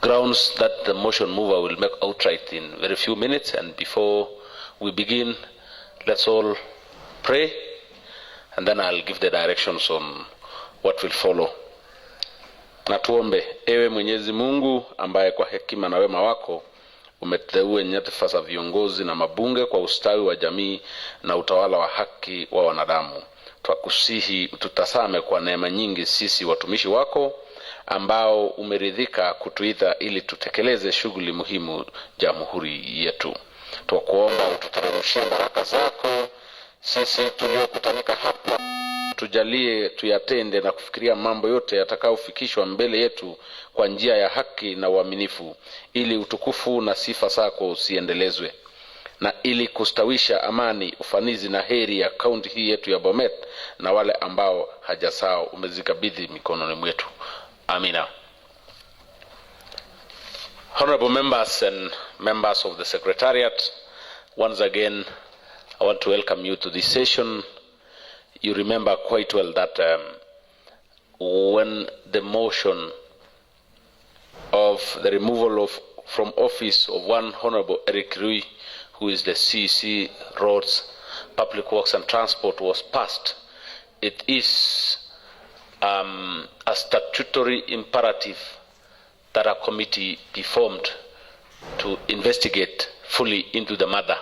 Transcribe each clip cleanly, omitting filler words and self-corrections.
grounds that the motion mover will make outright in very few minutes. And before we begin, let's all pray, and then I'll give the directions on what will follow. Na tuombe. Ewe Mwenyezi Mungu, ambaye kwa hekima na wema wako umeteua nyadhifa za viongozi na mabunge kwa ustawi wa jamii na utawala wa haki wa wanadamu, twakusihi tutasame kwa neema nyingi sisi watumishi wako ambao umeridhika kutuita ili tutekeleze shughuli muhimu jamhuri yetu. Twakuomba ututeremshie baraka zako sisi tuliokutanika hapa, tujalie tuyatende na kufikiria mambo yote yatakayofikishwa mbele yetu kwa njia ya haki na uaminifu, ili utukufu na sifa zako usiendelezwe, na ili kustawisha amani, ufanizi na heri ya kaunti hii yetu ya Bomet na wale ambao haja zao umezikabidhi mikononi mwetu. Amina. Honorable members and members of the Secretariat, once again I want to welcome you to this session. You remember quite well that when the motion of the removal from office of one Honorable Erick, who is the CEC Roads, Public Works and Transport, was passed, it is a statutory imperative that a committee be formed to investigate fully into the matter.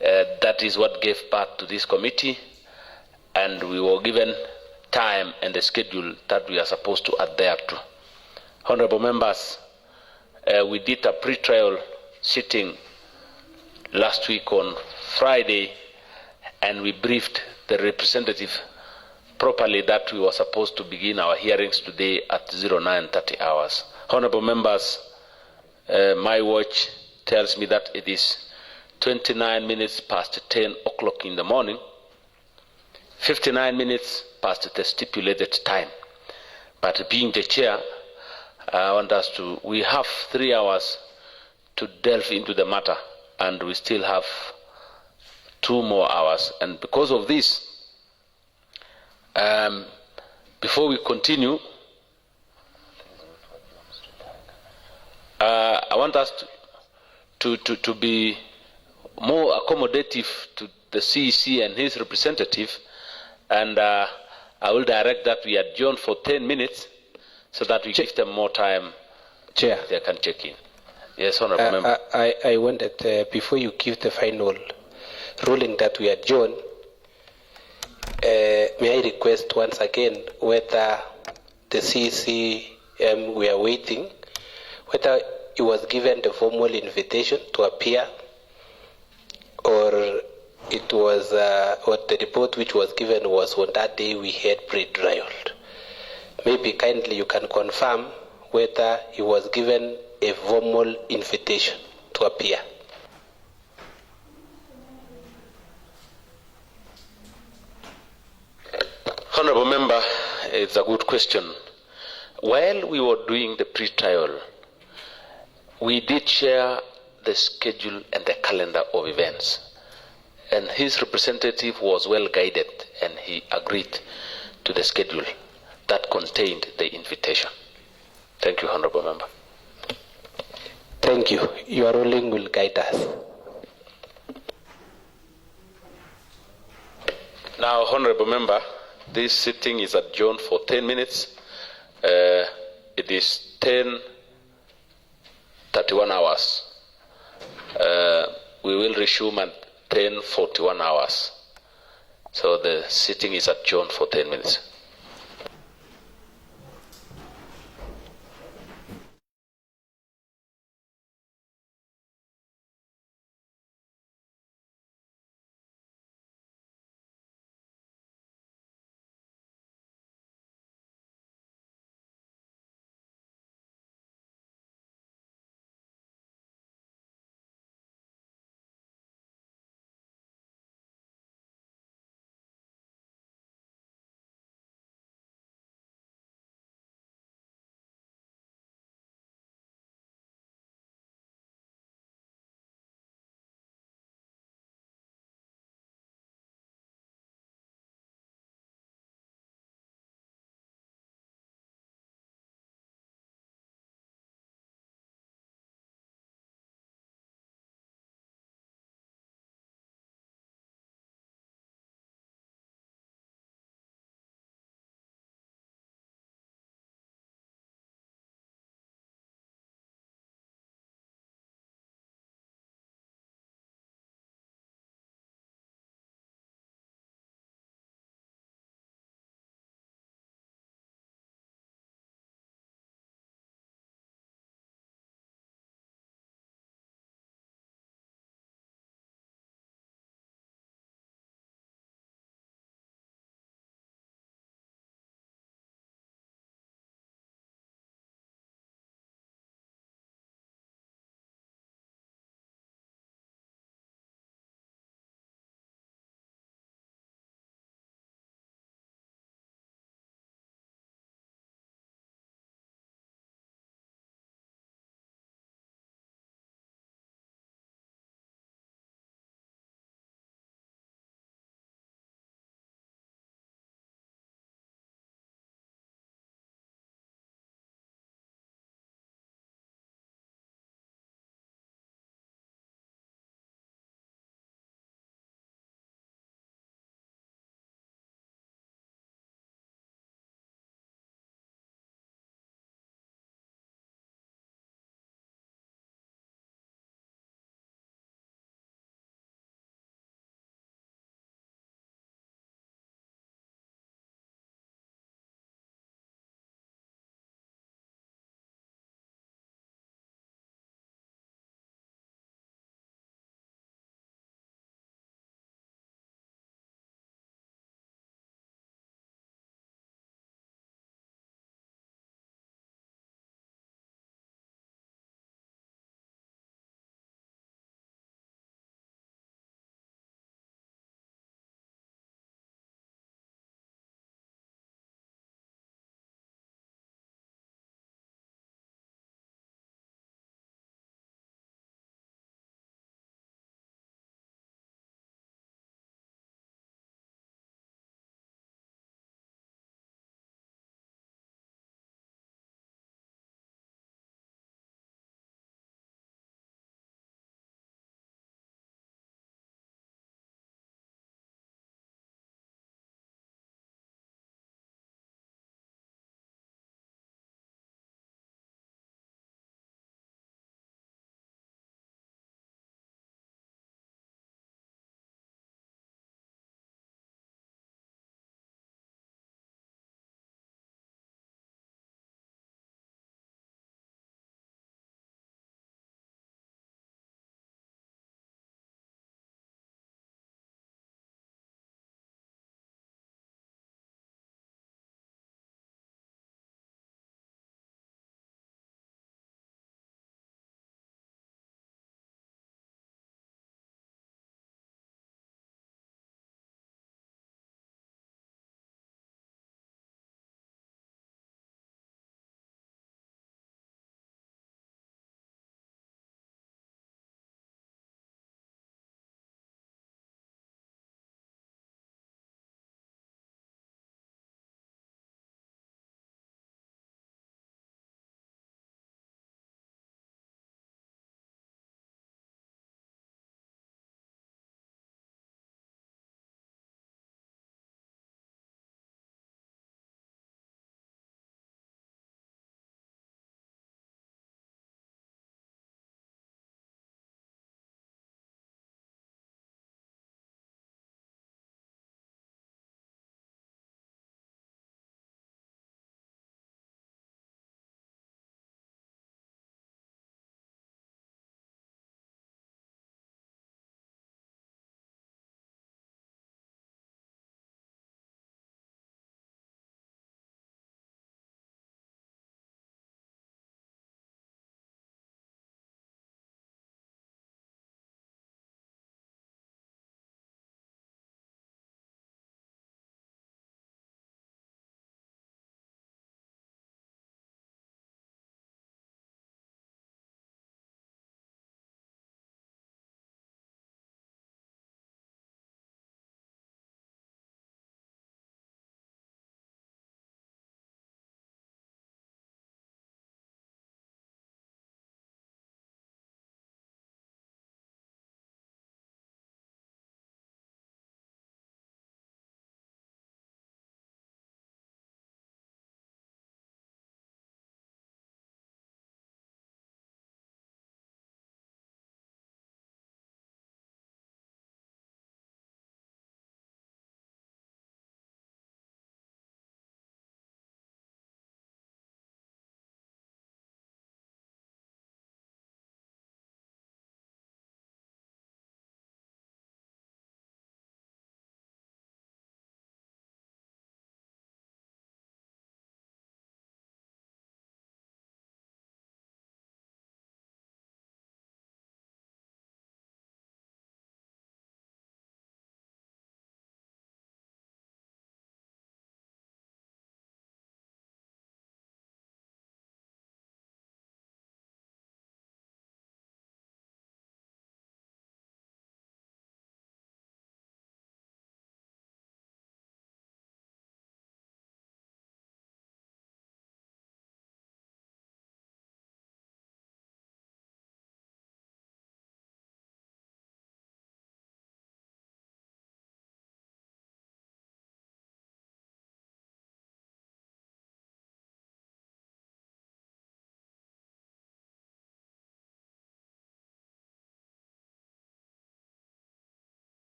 That is what gave birth to this committee, and we were given time and the schedule that we are supposed to adhere to. Honorable members, we did a pre-trial sitting last week on Friday, and we briefed the representative properly that we were supposed to begin our hearings today at 09:30 hours. Honorable members, my watch tells me that it is 29 minutes past 10 o'clock in the morning, 59 minutes past the stipulated time. But being the chair, I want us to, we have 3 hours to delve into the matter, and we still have 2 more hours. And because of this, before we continue, I want us to be more accommodative to the CEC and his representative, and I will direct that we adjourn for 10 minutes so that we give them more time. Chair, they can check in. Yes, Honorable Member. I wanted, before you give the final ruling that we adjourn, may I request once again whether the CECM we are waiting, whether it was given the formal invitation to appear, or it was, or the report which was given was on that day we had pre-trial. Maybe kindly you can confirm whether he was given a formal invitation to appear. Honorable Member, it's a good question. While we were doing the pre-trial, we did share the schedule and the calendar of events, and his representative was well guided, and he agreed to the schedule that contained the invitation. Thank you, Honorable Member. Thank you. Your ruling will guide us. Now, Honorable Member, this sitting is adjourned for 10 minutes. It is 10:31 hours. We will resume at 10:41 hours. So the sitting is adjourned for 10 minutes.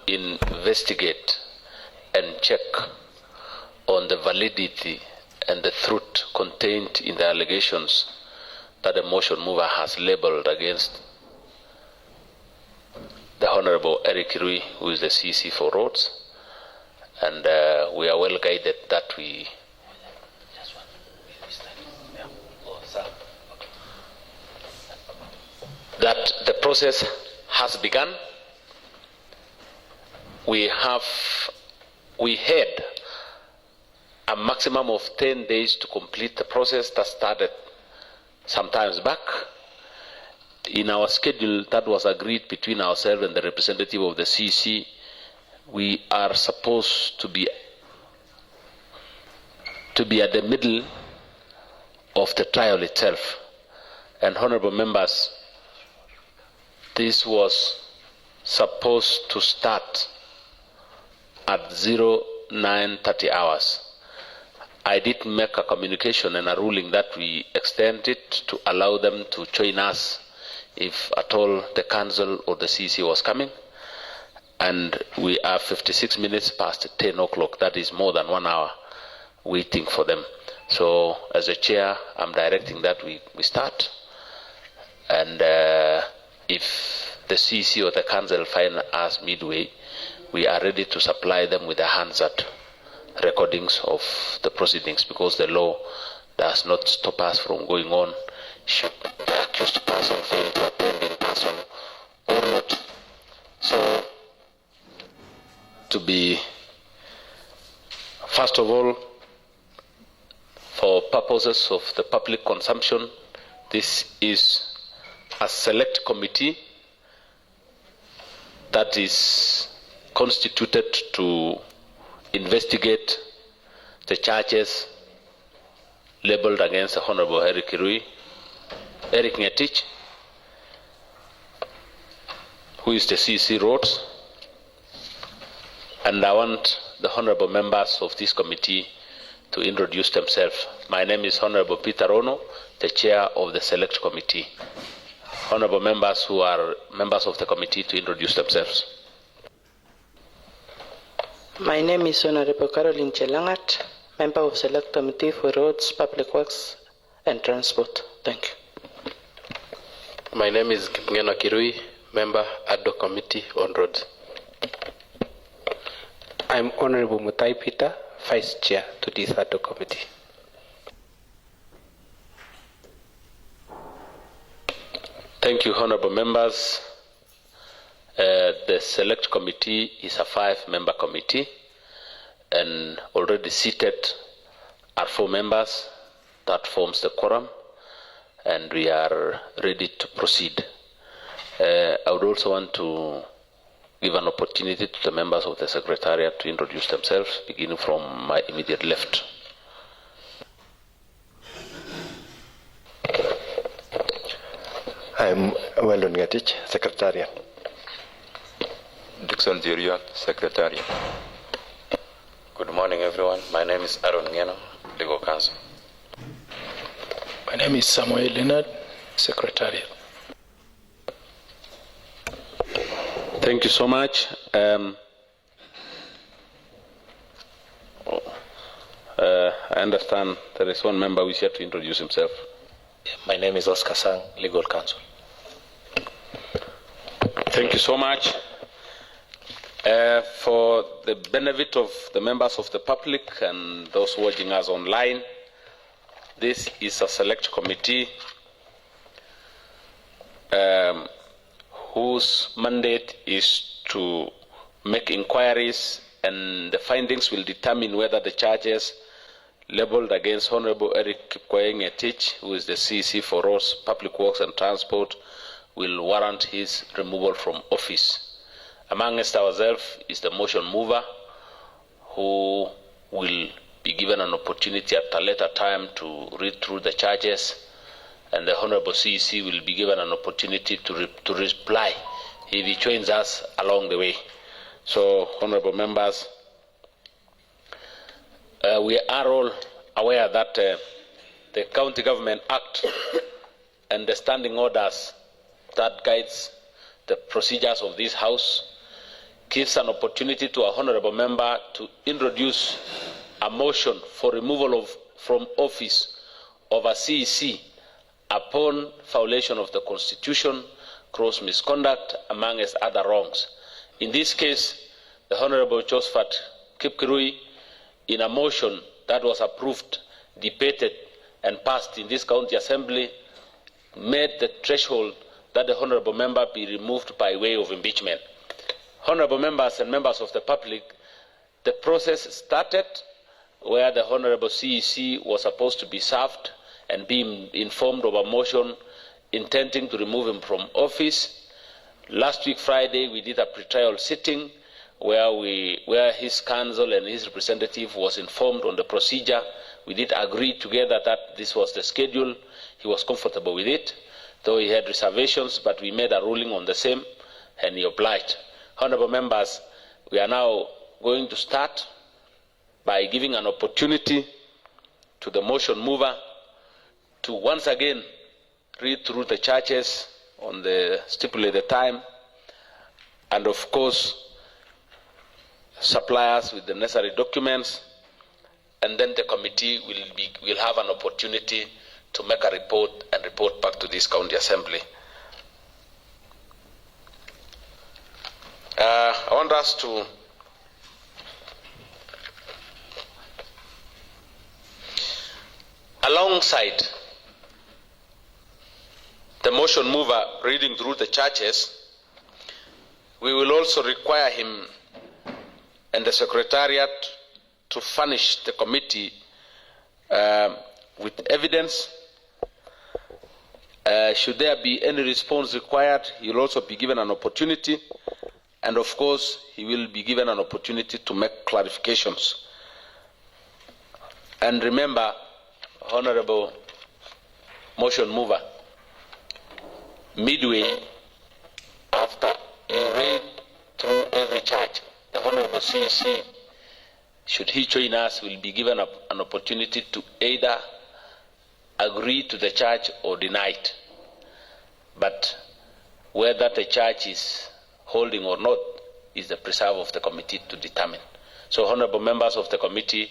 investigate and check on the validity and the truth contained in the allegations that the motion mover has labeled against the Honorable Erick Rui, who is the CC for roads. And we are well guided that the process has begun. We had a maximum of 10 days to complete the process that started some times back. In our schedule that was agreed between ourselves and the representative of the CC, we are supposed to be at the middle of the trial itself. And honorable members, this was supposed to start at 09:30 hours. I did make a communication and a ruling that we extend it to allow them to join us if at all the council or the CC was coming. And we are 56 minutes past 10 o'clock. That is more than 1 hour waiting for them. So as a chair, I'm directing that we start. And if the CC or the council find us midway, we are ready to supply them with the Hansard recordings of the proceedings, because the law does not stop us from going on should the accused person fail to attend in person or not. So, to be, first of all, for purposes of the public consumption, this is a select committee that is constituted to investigate the charges labeled against the Honorable Erick Ngetich, who is the CC Roads. And I want the honorable members of this committee to introduce themselves. My name is Honorable Peter Ono, the chair of the select committee. Honorable members who are members of the committee to introduce themselves. My name is Honorable Caroline Chelangat, member of Select Committee for Roads, Public Works and Transport. Thank you. My name is Kipkoech Kirui, member Adhoc Committee on Roads. I'm Honorable Mutai Peter, Vice Chair to this Adhoc Committee. Thank you, honorable members. The Select Committee is a 5-member committee, and already seated are 4 members. That forms the quorum, and we are ready to proceed. I would also want to give an opportunity to the members of the Secretariat to introduce themselves, beginning from my immediate left. I'm Ngetich, Secretariat. Dixon Zirion, Secretary. Good morning, everyone. My name is Aaron Ngeno, Legal Counsel. My name is Samuel Leonard, Secretariat. Thank you so much. I understand there is one member who is here to introduce himself. My name is Oscar Sang, Legal Counsel. Thank you so much. For the benefit of the members of the public and those watching us online, this is a select committee whose mandate is to make inquiries, and the findings will determine whether the charges labeled against Honorable Erick Kipkoech Ngetich, who is the CC for Roads, Public Works and Transport, will warrant his removal from office. Amongst ourselves is the motion mover, who will be given an opportunity at a later time to read through the charges, and the Honorable CC will be given an opportunity to reply if he joins us along the way. So, honorable members, we are all aware that the County Government Act and the standing orders that guides the procedures of this House gives an opportunity to a honorable member to introduce a motion for removal from office of a CEC upon violation of the Constitution, gross misconduct, amongst other wrongs. In this case, the Honorable Josephat Kipkoech, in a motion that was approved, debated, and passed in this county assembly, made the threshold that the honorable member be removed by way of impeachment. Honorable members and members of the public, the process started where the honorable CEC was supposed to be served and be informed of a motion intending to remove him from office. Last week, Friday, we did a pre-trial sitting where his counsel and his representative was informed on the procedure. We did agree together that this was the schedule. He was comfortable with it, though he had reservations, but we made a ruling on the same, and he obliged. Honorable members, we are now going to start by giving an opportunity to the motion mover to once again read through the charges on the stipulated time, and of course supply us with the necessary documents, and then the committee will have an opportunity to make a report and report back to this county assembly. I want us to alongside the motion mover reading through the charges, we will also require him and the Secretariat to furnish the committee with evidence. Should there be any response required, he will also be given an opportunity, and of course, he will be given an opportunity to make clarifications. And remember, Honorable motion mover, midway after you read through every charge, the Honorable CEC, should he join us, will be given an opportunity to either agree to the charge or deny it. But whether the charge is holding or not is the preserve of the committee to determine. So, honorable members of the committee,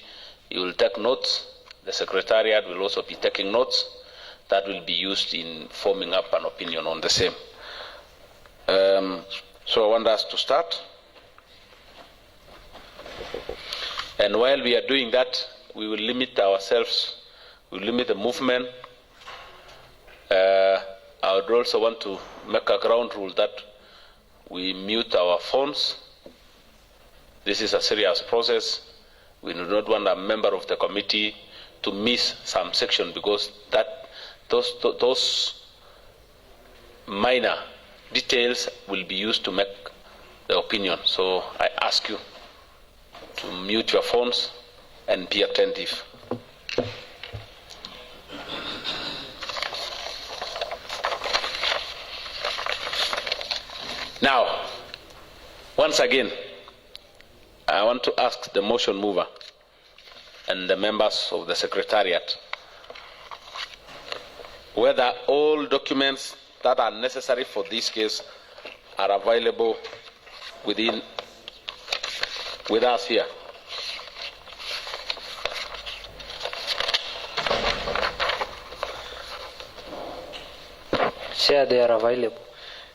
you will take notes. The Secretariat will also be taking notes that will be used in forming up an opinion on the same. So I want us to start. And while we are doing that, we will limit ourselves, we will limit the movement. I would also want to make a ground rule that we mute our phones. This is a serious process. We do not want a member of the committee to miss some section, because those minor details will be used to make the opinion. So I ask you to mute your phones and be attentive. Now, once again, I want to ask the motion mover and the members of the Secretariat whether all documents that are necessary for this case are available with us here. Chair, they are available.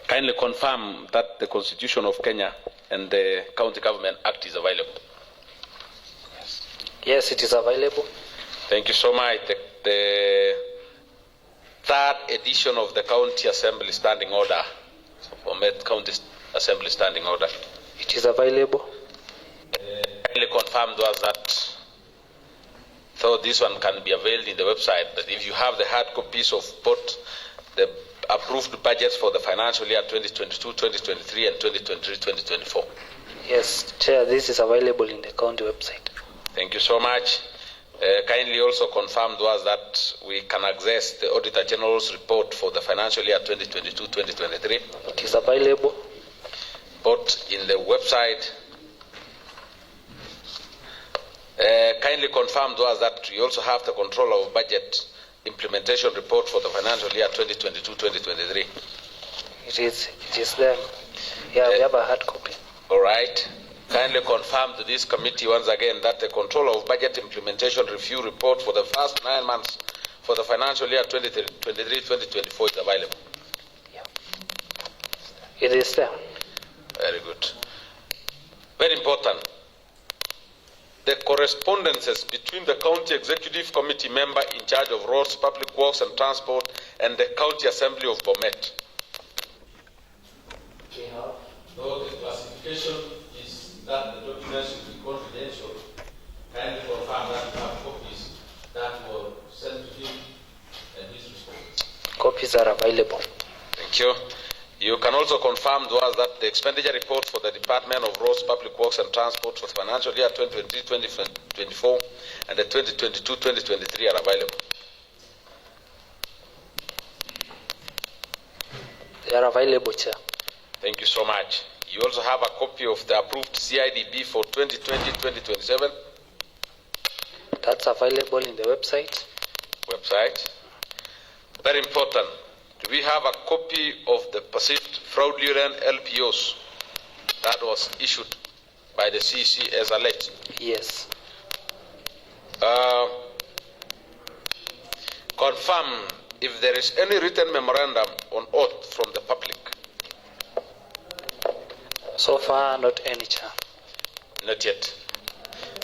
Kindly confirm that the Constitution of Kenya and the County Government Act is available. Yes, it is available. Thank you so much. The third edition of the County Assembly Standing Order, for Met County Assembly Standing Order. It is available. Kindly confirm to us that, though this one can be availed in the website, that if you have the hard copies of both the approved budgets for the financial year 2022, 2023, and 2023, 2024. Yes, Chair, this is available in the county website. Thank you so much. Kindly also confirm to us that we can access the Auditor General's report for the financial year 2022, 2023. It is available. Both in the website. Kindly confirm to us that we also have the Control of Budget implementation report for the financial year 2022-2023. It is there. Yeah, we have a hard copy. All right. Kindly confirm to this committee once again that the Controller of Budget Implementation Review Report for the first 9 months for the financial year 2023-2024 is available. Yeah. It is there. Very good. Very important. The correspondences between the County Executive Committee member in charge of roads, public works and transport and the County Assembly of Bomet. Though the classification is that the documents should be confidential, kindly confirm that you have copies that were sent to him and his response. Copies are available. Thank you. You can also confirm to us that the expenditure reports for the Department of Roads, Public Works and Transport for the financial year 2023-2024 and the 2022-2023 are available. They are available, Chair. Thank you so much. You also have a copy of the approved CIDB for 2020-2027. That's available in the website. Very important. Do we have a copy of the perceived fraudulent LPOs that was issued by the CEC as alleged? Yes. Confirm if there is any written memorandum on oath from the public. So far, not any, Chair. Not yet.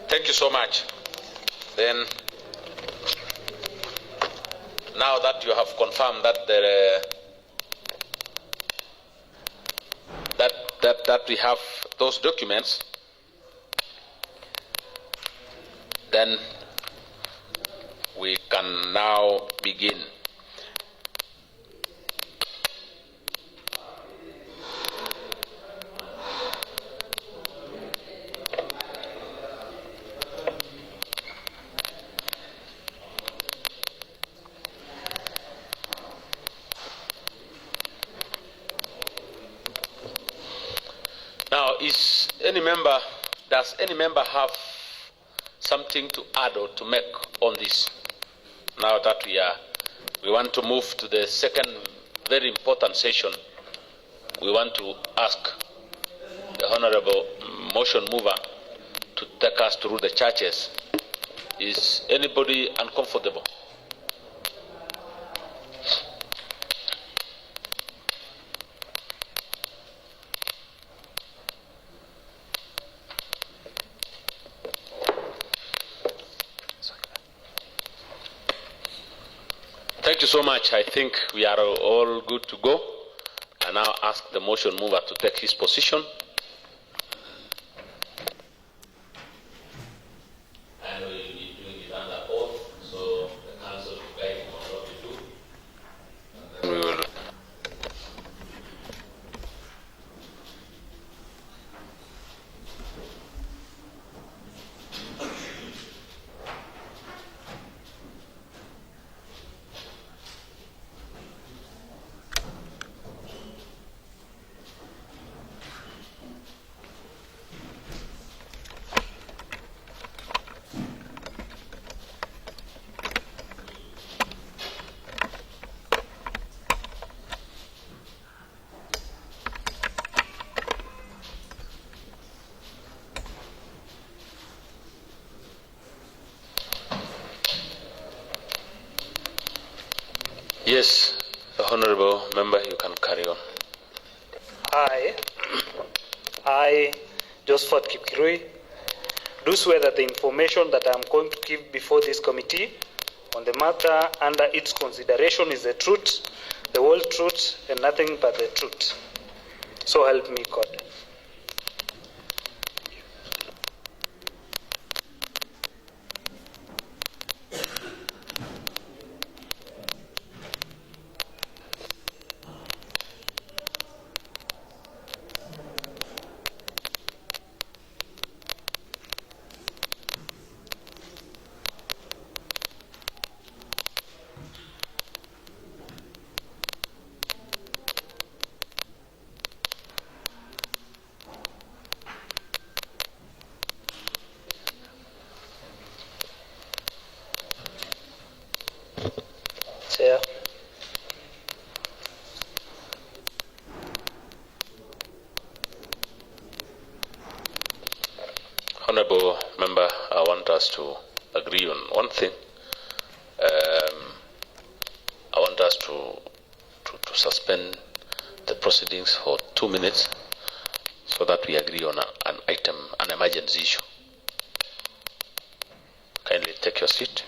Thank you so much. Then, now that you have confirmed that that we have those documents, then we can now begin. Now, does any member have something to add or to make on this? Now that we want to move to the second very important session, we want to ask the Honorable Motion Mover to take us through the churches. Is anybody uncomfortable? Thank you so much. I think we are all good to go. I now ask the motion mover to take his position. And we will be doing it under oath, so the council will guide him on what to do. And then we will. Yes, the Honorable Member, you can carry on. I, Josephat Kipkoech, do swear that the information that I am going to give before this committee on the matter under its consideration is the truth, the whole truth, and nothing but the truth. So help me God. Chair. us to agree on one thing. I want us to suspend the proceedings for 2 minutes so that we agree on an item, an emergency issue. Kindly take your seat.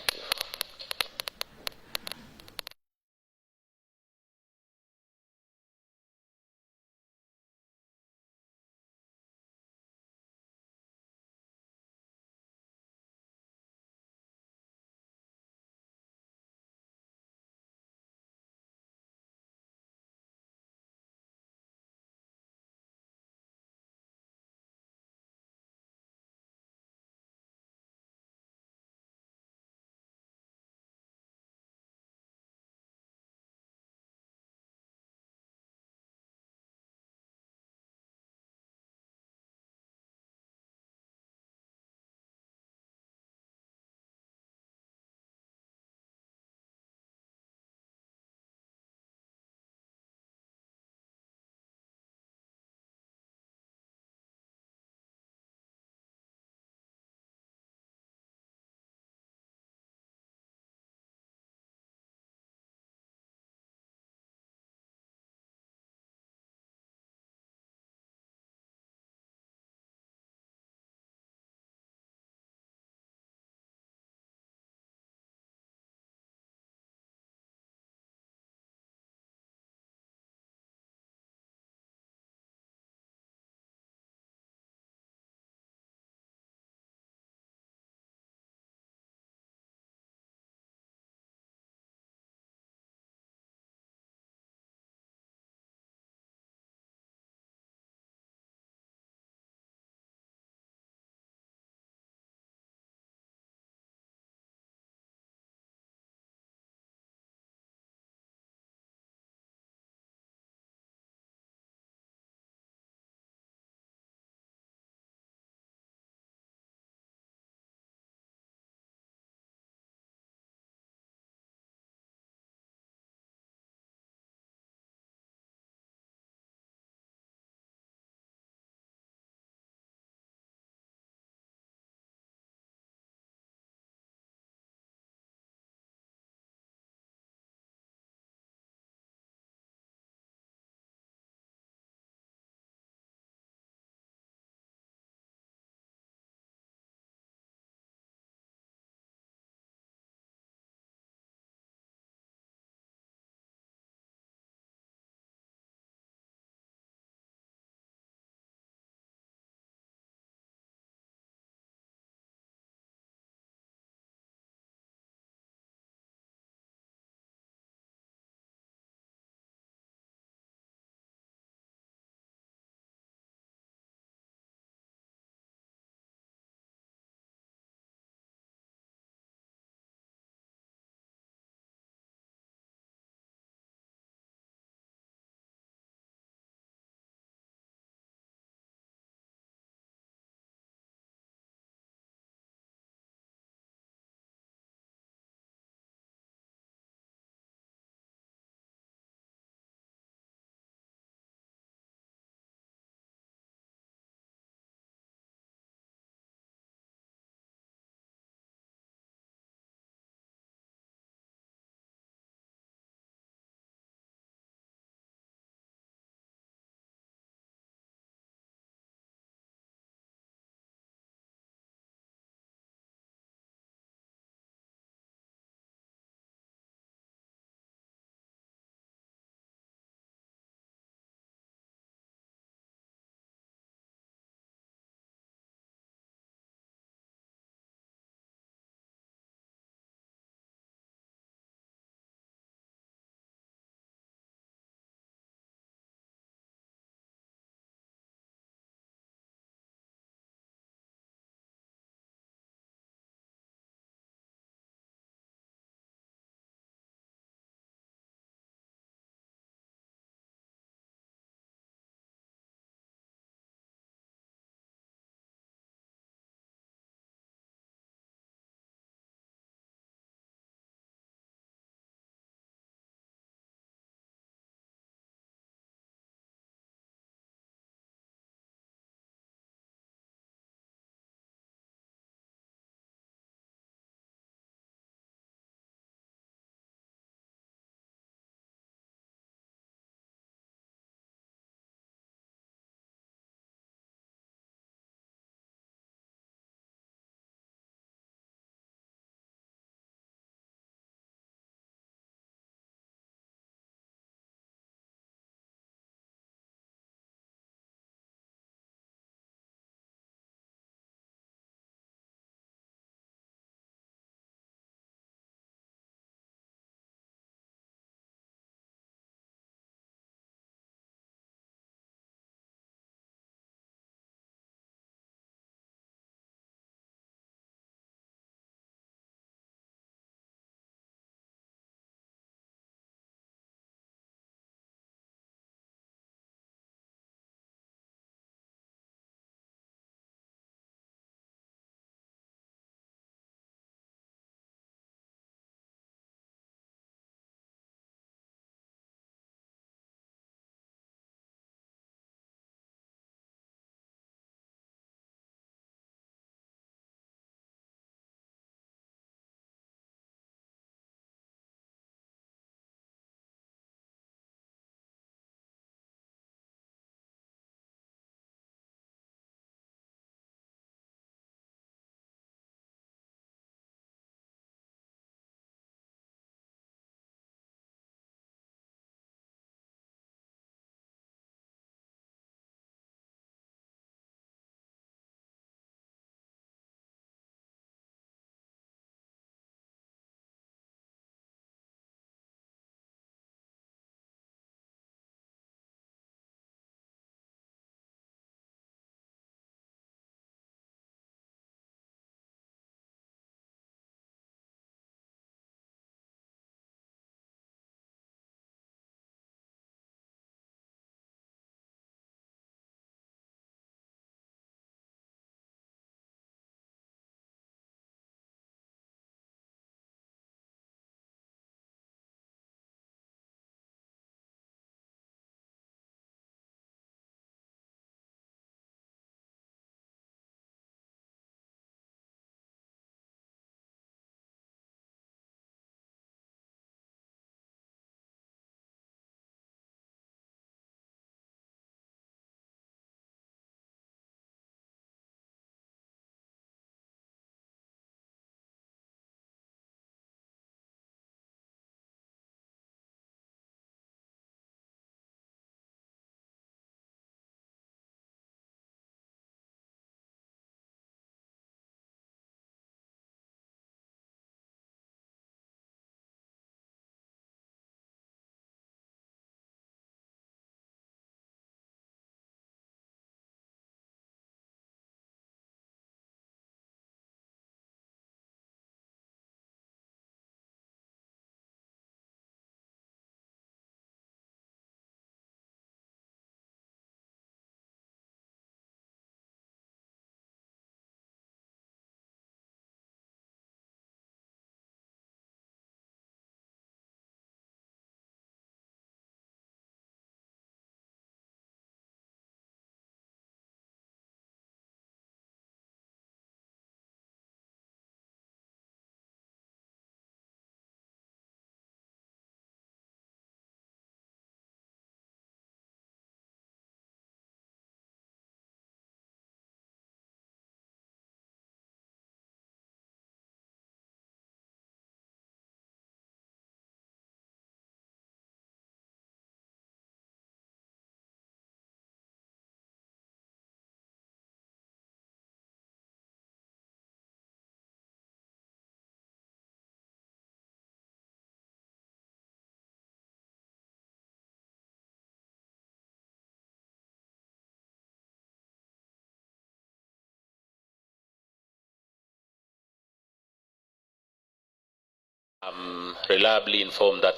I'm reliably informed that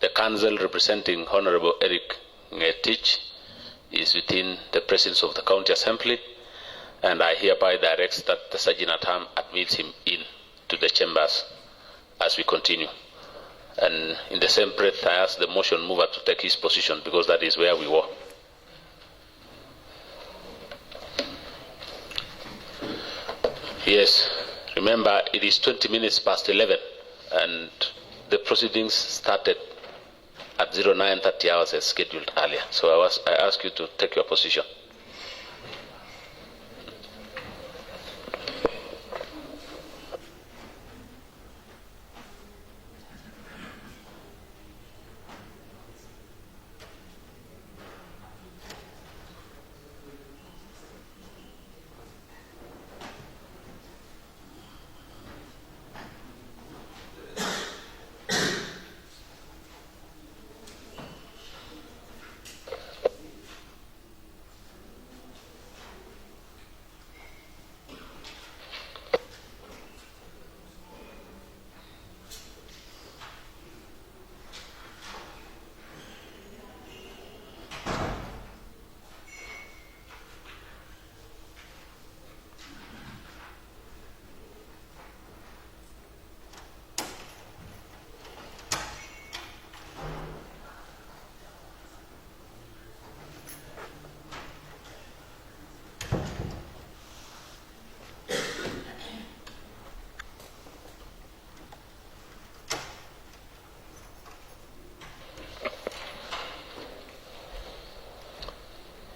the council representing Honorable Erick Ngetich is within the presence of the County Assembly, and I hereby direct that the Sergeant at Arms admits him in to the chambers as we continue. And in the same breath, I ask the motion mover to take his position, because that is where we were. Yes, remember it is 20 minutes past 11 and the proceedings started at 09:30 hours as scheduled earlier. So I ask you to take your position.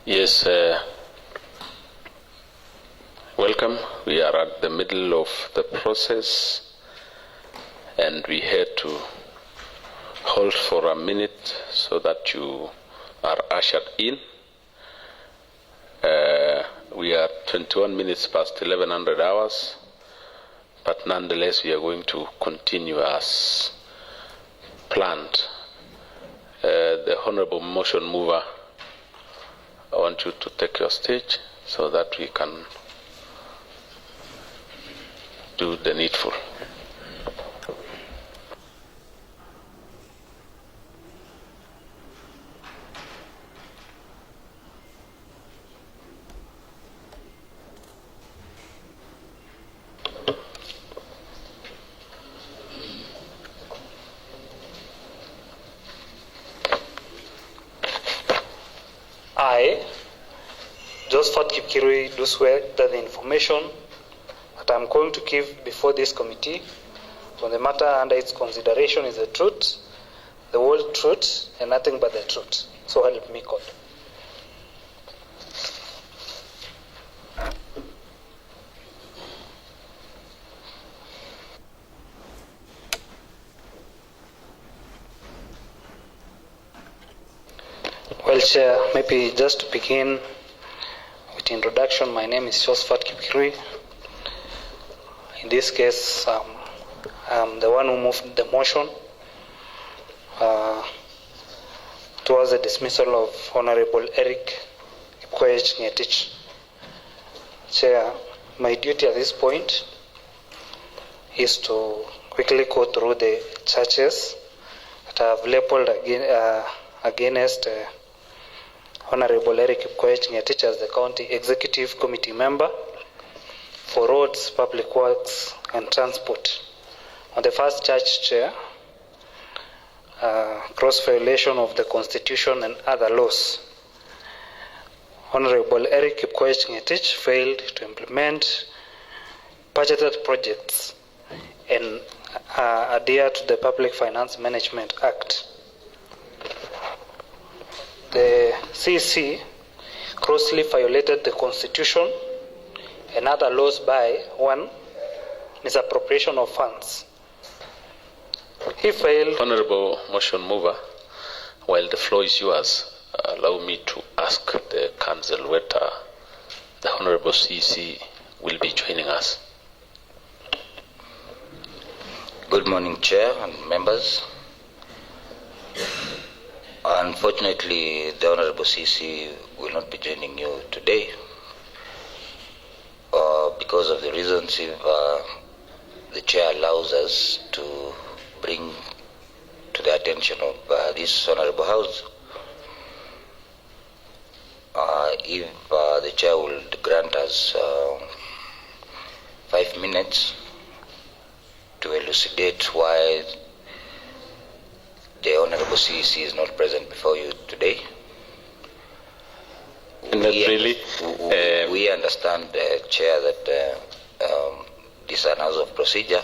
Yes, welcome. We are at the middle of the process and we had to hold for a minute so that you are ushered in. We are 21 minutes past 1100 hours, but nonetheless we are going to continue as planned. The Honorable Motion Mover, I want you to take your stage so that we can do the needful. I, Josephat Kipkoech, do swear that the information that I'm going to give before this committee on the matter under its consideration is the truth, the whole truth, and nothing but the truth. So help me God. Well, Chair, maybe just to begin with introduction, my name is Josephat Kipkoech. In this case, I'm the one who moved the motion towards the dismissal of Honorable Erick Kipkoech Ngetich. Chair, my duty at this point is to quickly go through the charges that I have labeled against Honorable Erick Kipkoech Ngetich as the County Executive Committee member for Roads, Public Works and Transport. On the first charge, Chair, gross violation of the Constitution and other laws. Honorable Erick Kipkoech Ngetich failed to implement budgeted projects and adhere to the Public Finance Management Act. The CEC grossly violated the Constitution and other laws by, one, misappropriation of funds. He failed. Honorable Motion Mover, while the floor is yours, allow me to ask the Council whether the Honorable CEC will be joining us. Good morning, Chair and members. Unfortunately, the Honorable CC will not be joining you today because of the reasons if the Chair allows us to bring to the attention of this Honorable House. If the Chair will grant us 5 minutes to elucidate why the Honorable CEC is not present before you today. Not really. We understand, Chair, that this is an house of procedure,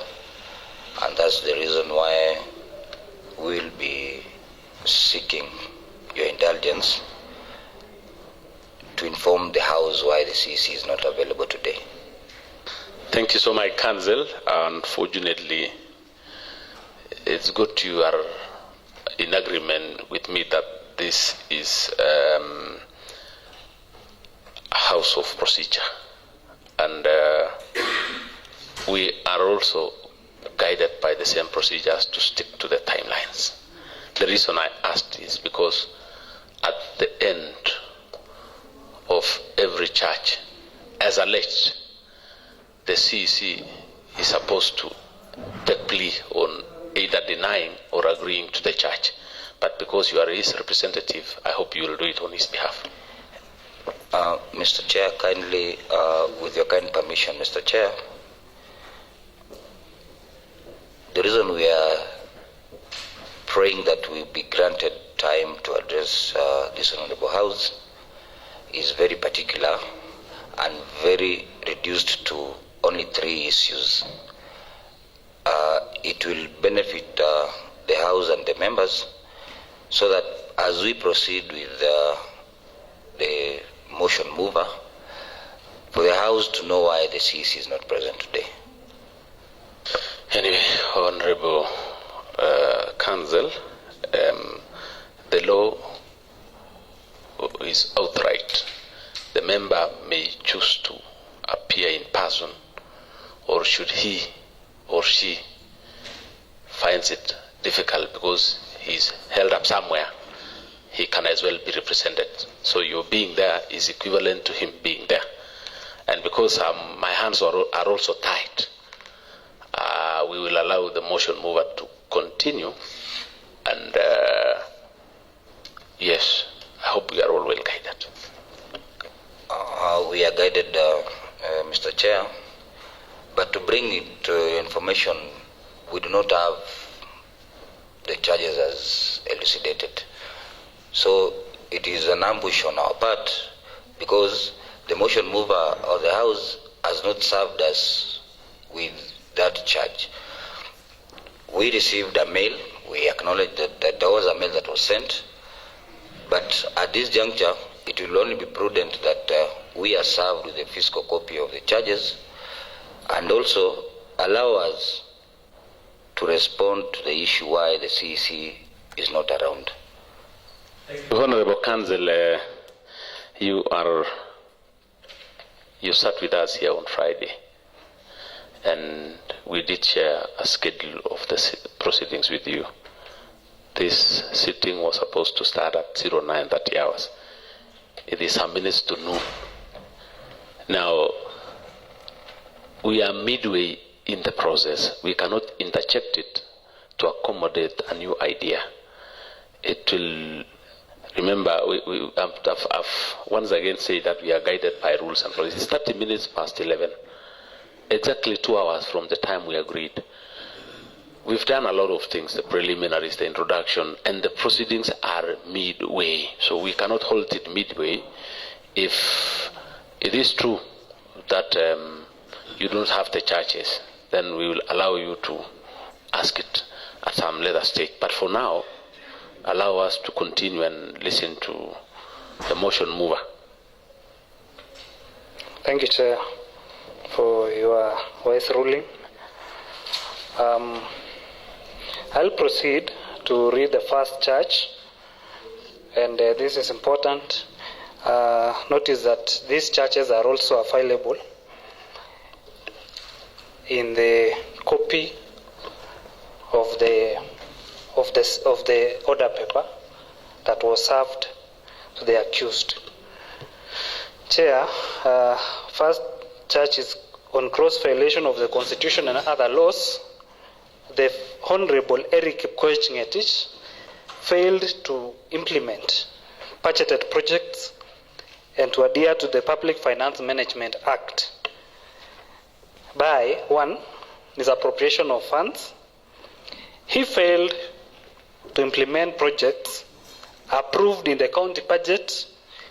and that's the reason why we'll be seeking your indulgence to inform the House why the CEC is not available today. Thank you so much, Council. Unfortunately, it's good you are in agreement with me that this is a house of procedure. And we are also guided by the same procedures to stick to the timelines. The reason I asked is because at the end of every charge, as alleged, the CEC is supposed to take plea on either denying or agreeing to the charge. But because you are his representative, I hope you will do it on his behalf. Mr. Chair, kindly, with your kind permission, Mr. Chair, the reason we are praying that we be granted time to address this Honorable House is very particular and very reduced to only 3 issues. It will benefit the House and the members, so that as we proceed with the motion mover, for the House to know why the CEC is not present today. Anyway, Honorable Council, the law is outright. The member may choose to appear in person, or should he or she finds it difficult because he's held up somewhere, he can as well be represented. So your being there is equivalent to him being there. And because my hands are also tied, we will allow the motion mover to continue. And yes, I hope we are all well guided. We are guided, Mr. Chair, but to bring it to information, we do not have the charges as elucidated. So it is an ambush on our part, because the motion mover of the House has not served us with that charge. We received a mail. We acknowledge that there was a mail that was sent, but at this juncture, it will only be prudent that we are served with a physical copy of the charges, and also allow us to respond to the issue why the CEC is not around. Honorable Council, you sat with us here on Friday, and we did share a schedule of the proceedings with you. This sitting was supposed to start at 09:30 hours. It is some minutes to noon. Now, we are midway in the process. We cannot interject it to accommodate a new idea. It will, remember, I've once again said that we are guided by rules and policies. It's 30 minutes past 11, exactly 2 hours from the time we agreed. We've done a lot of things, the preliminaries, the introduction, and the proceedings are midway. So we cannot hold it midway. If it is true that you don't have the charges, then we will allow you to ask it at some later stage. But for now, allow us to continue and listen to the motion mover. Thank you, Chair, for your wise ruling. I'll proceed to read the first charge, and this is important. Notice that these charges are also available in the copy of the order paper that was served to the accused. Chair, first charge is on gross violation of the Constitution and other laws. the Honorable Erick Kipkoech Ngetich failed to implement budgeted projects and to adhere to the Public Finance Management Act by, one, misappropriation of funds. He failed to implement projects approved in the county budget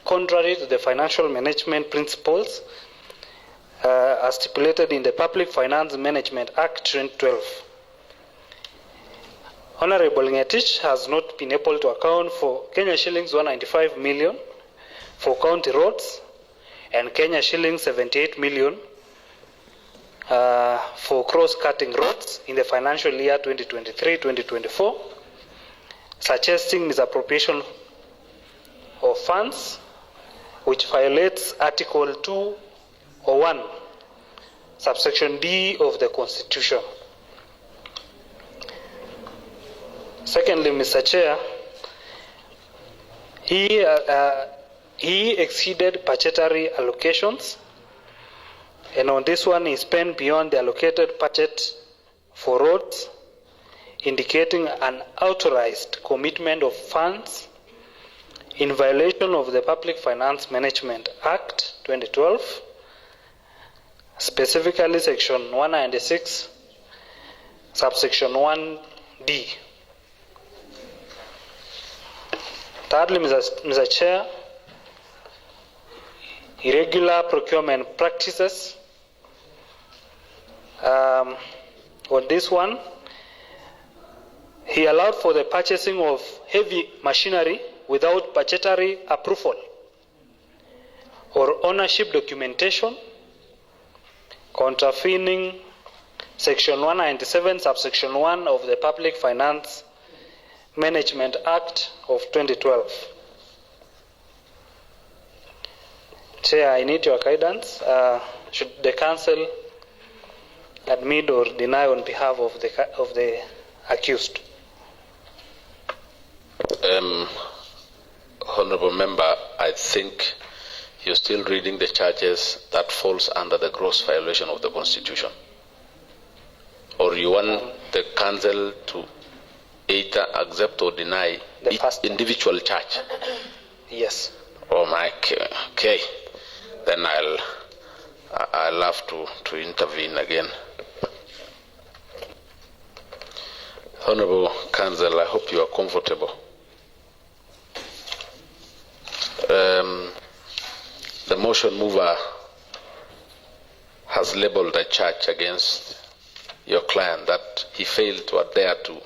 contrary to the financial management principles as stipulated in the Public Finance Management Act 2012. Honorable Ngetich has not been able to account for Kenya shillings 195 million for county roads and Kenya shillings 78 million for cross-cutting roads in the financial year 2023-2024, suggesting misappropriation of funds, which violates Article 201, subsection D of the Constitution. Secondly, Mr. Chair, he exceeded budgetary allocations, and on this one he spent beyond the allocated budget for roads, indicating an authorized commitment of funds in violation of the Public Finance Management Act 2012, specifically section 196, subsection 1D. Thirdly, Mr. Chair, irregular procurement practices. On this one, he allowed for the purchasing of heavy machinery without budgetary approval or ownership documentation, contravening section 197, subsection 1 of the Public Finance Management Act of 2012. Chair, I need your guidance. Should the council admit or deny on behalf of the accused? Honorable Member, I think you're still reading the charges that falls under the gross violation of the Constitution. Or you want the council to either accept or deny each individual charge? Yes. Oh my, okay. Then I'll have to intervene again. Honorable Council, I hope you are comfortable. The motion mover has labeled a charge against your client that he failed to adhere to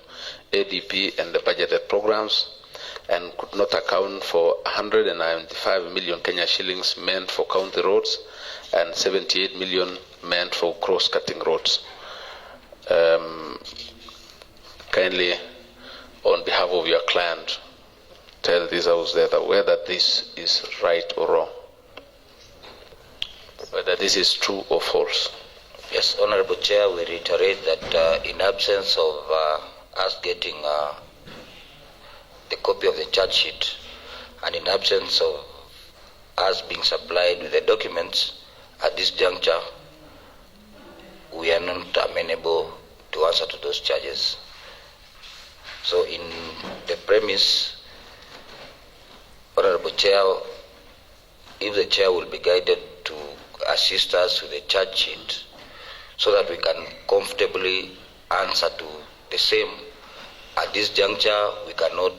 ADP and the budgeted programs and could not account for 195 million Kenya shillings meant for county roads and 78 million meant for cross-cutting roads. Kindly, on behalf of your client, tell this house whether this is right or wrong, whether this is true or false. Yes, Honorable Chair, we reiterate that in absence of us getting the copy of the charge sheet and in absence of us being supplied with the documents at this juncture, we are not amenable to answer to those charges. So in the premise, Honorable Chair, if the Chair will be guided to assist us with the charge sheet so that we can comfortably answer to the same. At this juncture, we cannot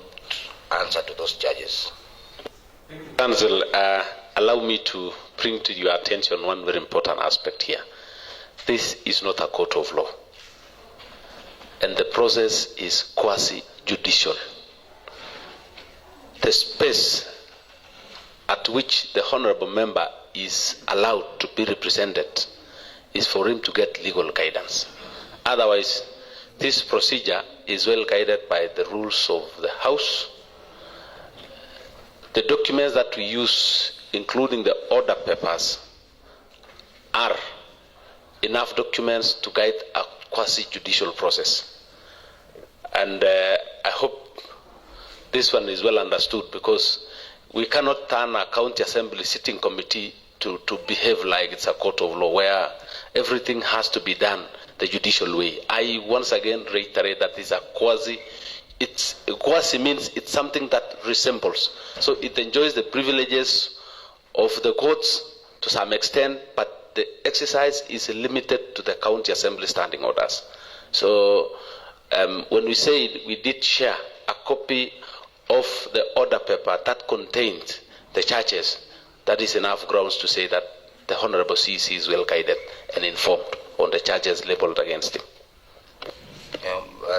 answer to those charges. Council, allow me to bring to your attention one very important aspect here. This is not a court of law, and the process is quasi-judicial. The space at which the honorable member is allowed to be represented is for him to get legal guidance. Otherwise, this procedure is well guided by the rules of the House. The documents that we use, including the order papers, are enough documents to guide a quasi-judicial process. And I hope this one is well understood, because we cannot turn a county assembly sitting committee to behave like it's a court of law where everything has to be done the judicial way. I once again reiterate that it's a quasi. Quasi means it's something that resembles. So it enjoys the privileges of the courts to some extent, but the exercise is limited to the county assembly standing orders. So when we say we did share a copy of the order paper that contained the charges, that is enough grounds to say that the Honorable CC is well guided and informed on the charges leveled against him.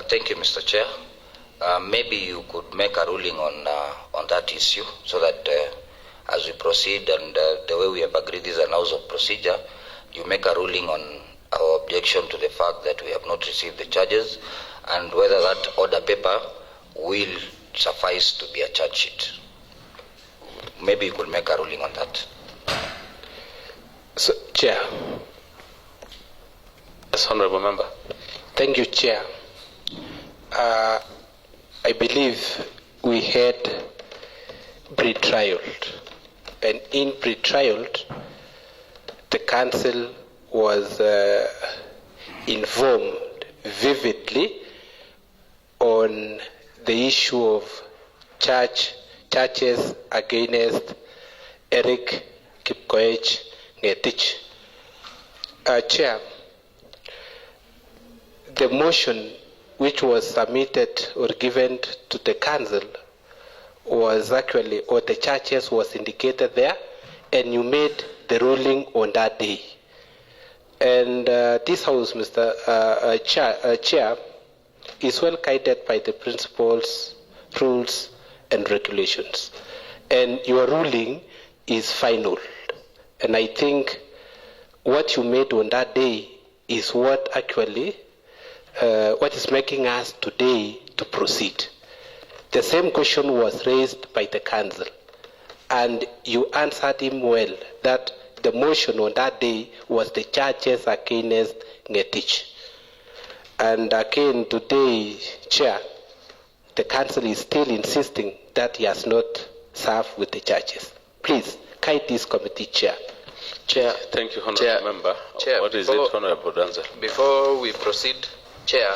Thank you, Mr. Chair. Maybe you could make a ruling on that issue so that as we proceed and the way we have agreed is an house of procedure, you make a ruling on our objection to the fact that we have not received the charges and whether that order paper will suffice to be a charge sheet. Maybe you could make a ruling on that. So, Chair. Yes, Honorable Member. Thank you, Chair. I believe we had pre-trial, and in pre-trial, the council was informed vividly on the issue of charges against Erick, Kipkoech, Ngetich. Chair, the motion which was submitted or given to the council was actually, or the charges was indicated there, and you made the ruling on that day. And this house, Mr. Chair, is well guided by the principles, rules, and regulations. And your ruling is final. And I think what you made on that day is what actually what is making us today to proceed. The same question was raised by the council, and you answered him well that the motion on that day was the charges against Ngetich. And again today, Chair, the council is still insisting that he has not served with the charges. Please, guide this committee, Chair. Chair. Thank you, Honourable Member. Chair, what is it, Honourable Danzel? Before we proceed, Chair,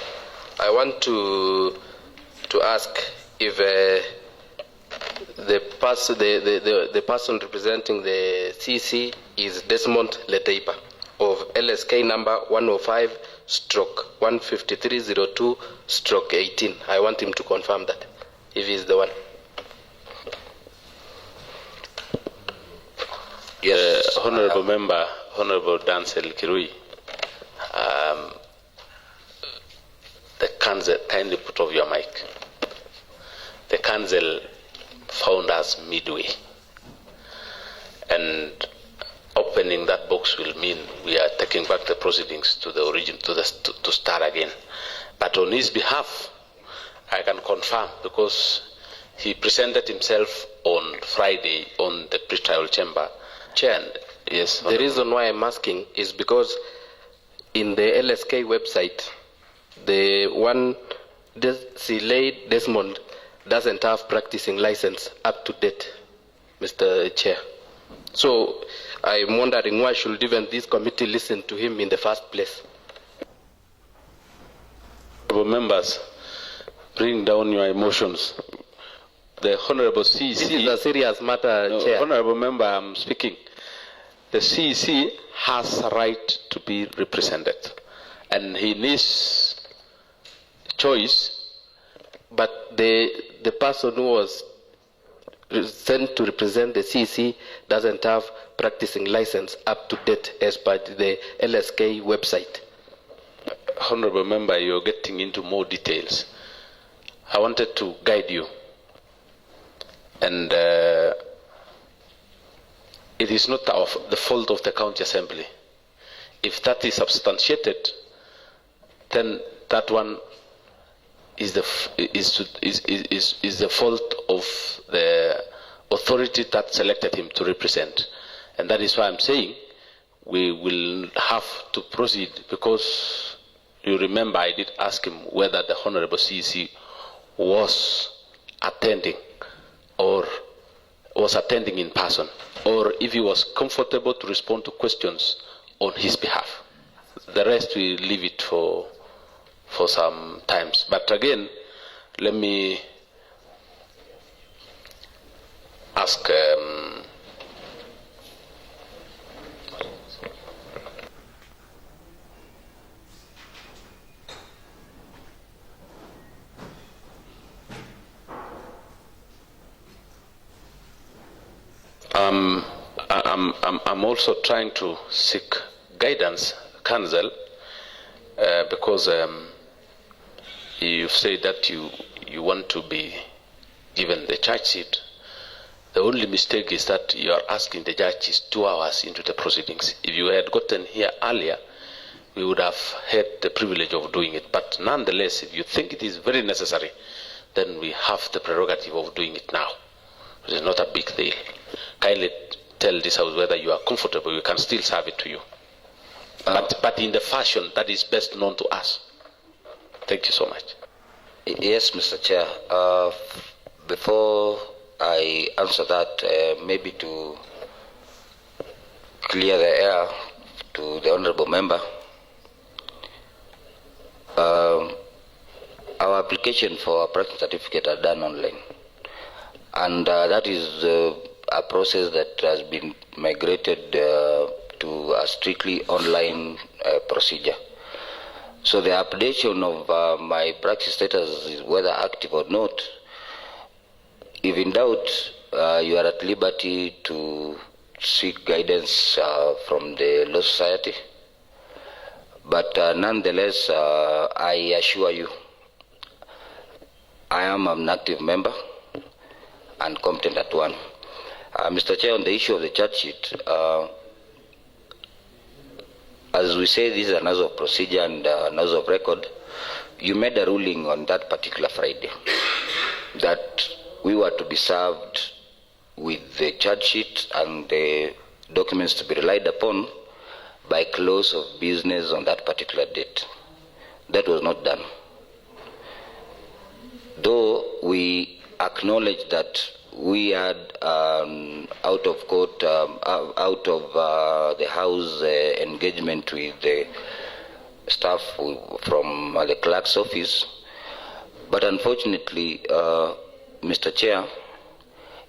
I want to ask if the person representing the CC is Desmond Leteipa of LSK number 105/15302/18. I want him to confirm that, if he's the one. Yes, Honourable Member, Honourable Danzel Kirui. The council, kindly put off your mic. The council found us midway, and opening that box will mean we are taking back the proceedings to the origin, to start again. But on his behalf, I can confirm, because he presented himself on Friday on the pre-trial chamber. Chair, yes. The reason why I'm asking is because in the LSK website, the one Desmond doesn't have practicing license up to date, Mr. Chair. So I'm wondering why should even this committee listen to him in the first place? Members, bring down your emotions. The Honourable CC... This is a serious matter, no, Chair. Honourable Member, I'm speaking. The CC has a right to be represented, and he needs choice. But the person who was sent to represent the CC doesn't have practicing license up to date as per the LSK website. Honourable Member, you're getting into more details. I wanted to guide you. And it is not the fault of the county assembly. If that is substantiated, then that one is the fault of the authority that selected him to represent. And that is why I'm saying we will have to proceed, because you remember I did ask him whether the Honourable CC was attending or was attending in person, or if he was comfortable to respond to questions on his behalf. the rest we leave it for some times. But again, let me ask I'm also trying to seek guidance, counsel, because you've said that you want to be given the charge sheet. The only mistake is that you are asking the judges 2 hours into the proceedings. If you had gotten here earlier, we would have had the privilege of doing it. But nonetheless, if you think it is very necessary, then we have the prerogative of doing it now. It is not a big deal. Kindly tell this House whether you are comfortable. We can still serve it to you. But in the fashion that is best known to us. Thank you so much. Yes, Mr. Chair. Before I answer that, maybe to clear the air to the Honorable Member, our application for a practice certificate are done online. And that is a process that has been migrated to a strictly online procedure. So the updation of my practice status is whether active or not. If in doubt, you are at liberty to seek guidance from the Law Society. But nonetheless, I assure you, I am an active member and competent at one. Mr. Chair, on the issue of the charge sheet, as we say, this is an of procedure and an of record. You made a ruling on that particular Friday that we were to be served with the charge sheet and the documents to be relied upon by close of business on that particular date. That was not done. Though we acknowledge that we had out of court, out of the House engagement with the staff from the clerk's office, but unfortunately, Mr. Chair,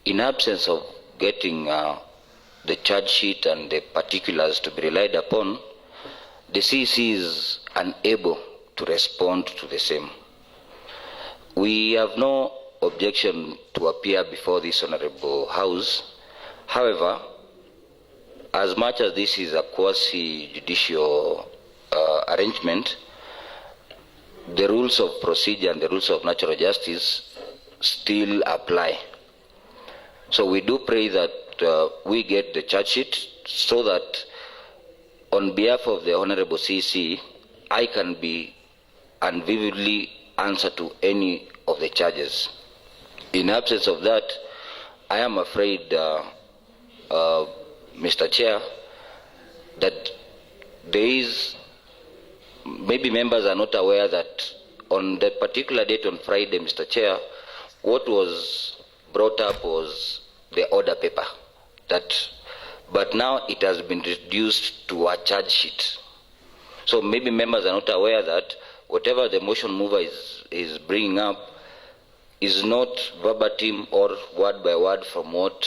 in absence of getting the charge sheet and the particulars to be relied upon, the CEC is unable to respond to the same. We have no objection to appear before this Honorable House. However, as much as this is a quasi-judicial arrangement, the rules of procedure and the rules of natural justice still apply. So we do pray that we get the charge sheet so that on behalf of the Honorable CC, I can be and vividly answer to any of the charges. In absence of that, I am afraid, Mr. Chair, that there is, maybe members are not aware that on that particular date on Friday, Mr. Chair, what was brought up was the order paper. But now it has been reduced to a charge sheet. So maybe members are not aware that whatever the motion mover is bringing up is not verbatim or word by word from what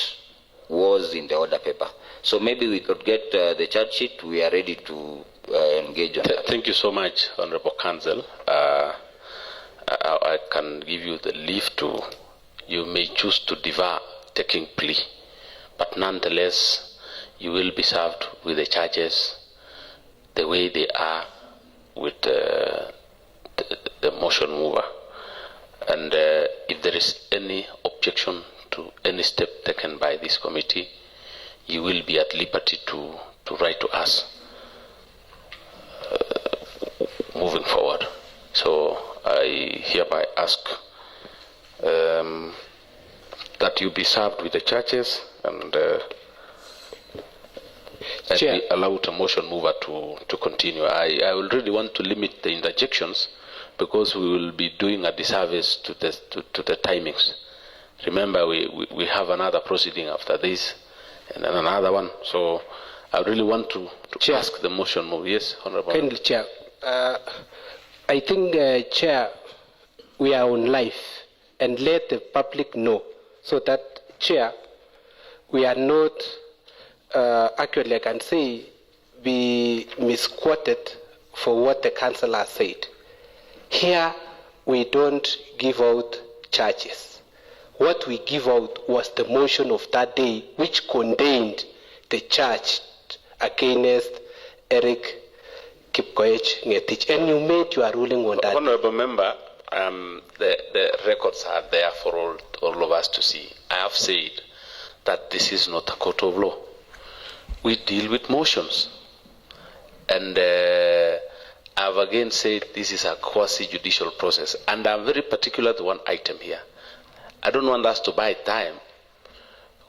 was in the order paper. So maybe we could get the charge sheet. We are ready to engage on that. Thank you so much, Honorable Counsel. I can give you the leave to, you may choose to defer taking plea, but nonetheless, you will be served with the charges the way they are with the motion mover. And if there is any objection to any step taken by this committee, you will be at liberty to write to us moving forward. So I hereby ask that you be served with the charges and we allow the motion mover to continue. I will really want to limit the interjections because we will be doing a disservice to the timings. Remember, we have another proceeding after this and then another one. So I really want to ask the motion move. Yes, Honorable. Kindly, Chair. I think, Chair, we are on live, and let the public know so that, Chair, we are not, actually, I can say, be misquoted for what the councillor said. Here, we don't give out charges. What we give out was the motion of that day, which contained the charge against Erick, Kipkoech, Ngetich, and you made your ruling on that. Honorable Member, the records are there for all of us to see. I have said that this is not a court of law. We deal with motions. And I've again said this is a quasi-judicial process. And I'm very particular to one item here. I don't want us to buy time,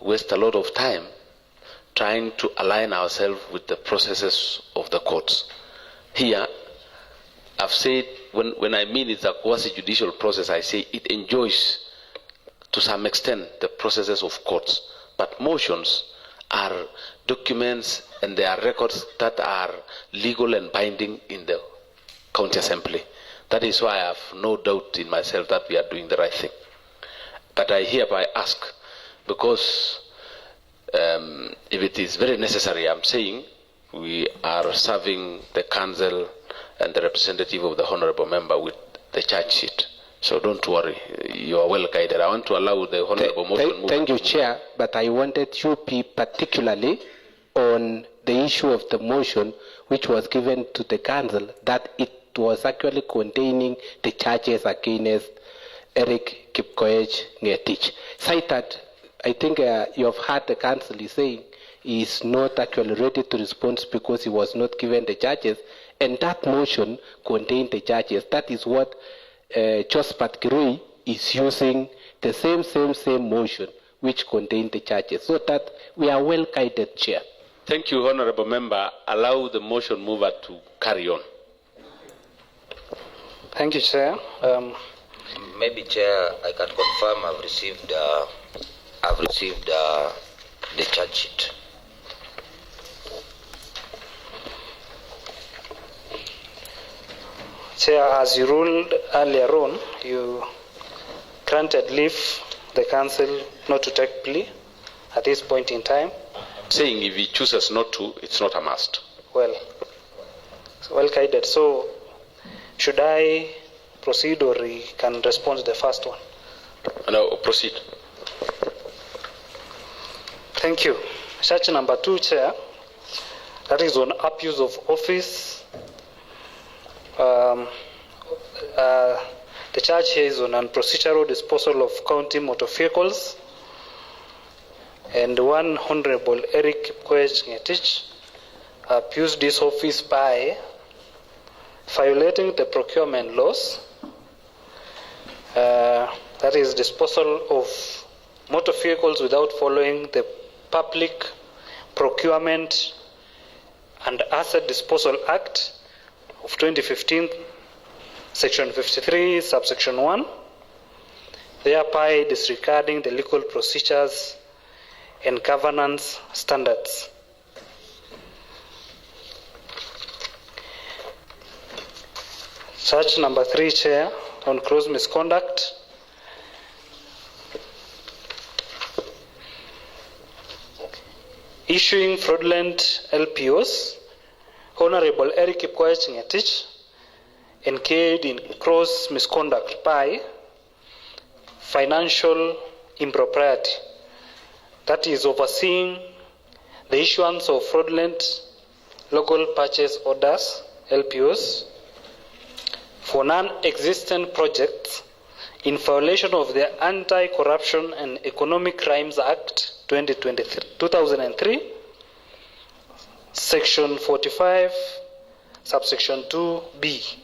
waste a lot of time trying to align ourselves with the processes of the courts. Here, I've said, when I mean it's a quasi-judicial process, I say it enjoys, to some extent, the processes of courts. But motions are documents and they are records that are legal and binding in the county assembly. That is why I have no doubt in myself that we are doing the right thing. But I hereby ask, because if it is very necessary, I'm saying we are serving the council and the representative of the honorable member with the charge sheet. So don't worry, you are well guided. I want to allow the honorable motion. Thank you, Chair, but I wanted you to be particularly on the issue of the motion which was given to the council, that it was actually containing the charges against Erick, Kipkoech, Ngetich. Cited, I think you have heard the council is saying he is not actually ready to respond because he was not given the charges, and that motion contained the charges. That is what Josephat Kirui is using, the same motion which contained the charges, so that we are well guided, Chair. Thank you, Honorable Member. Allow the motion mover to carry on. Thank you, Chair. Maybe, Chair, I can confirm I've received the charge sheet. Chair, as you ruled earlier on, you granted leave the council not to take plea at this point in time. Saying if he chooses not to, it's not a must. Well, well guided. So, should I proceed or he can respond to the first one? No, proceed. Thank you. Charge number 2, Chair, that is on abuse of office. The charge here is on unprocedural disposal of county motor vehicles. And one Honorable Erick Kipkoech Ngetich abused this office by violating the procurement laws. That is disposal of motor vehicles without following the Public Procurement and Asset Disposal Act of 2015, Section 53, Subsection 1, thereby disregarding the legal procedures and governance standards. Charge number 3, Chair, on gross misconduct. Issuing fraudulent LPOs, Honorable Erick Kipkoech Ngetich engaged in gross misconduct by financial impropriety, that is overseeing the issuance of fraudulent local purchase orders, LPOs, for non-existent projects in violation of the Anti-Corruption and Economic Crimes Act 2003, Section 45, Subsection 2B.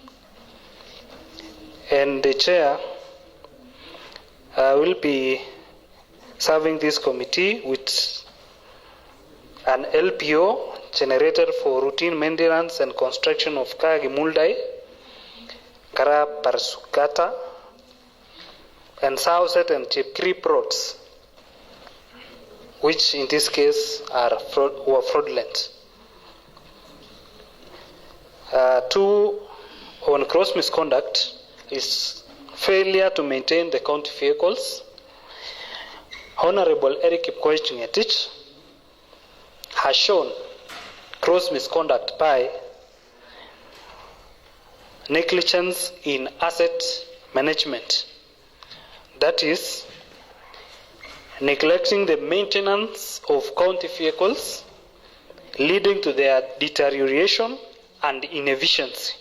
And the Chair will be serving this committee with an LPO generated for routine maintenance and construction of Muldai, Kara Parsukata, and Southset and Chipkrip roads, which in this case were fraudulent. Two, on gross misconduct is failure to maintain the county vehicles. Honorable Erick Kipkoech Ngetich has shown gross misconduct by negligence in asset management. That is, neglecting the maintenance of county vehicles, leading to their deterioration and inefficiency,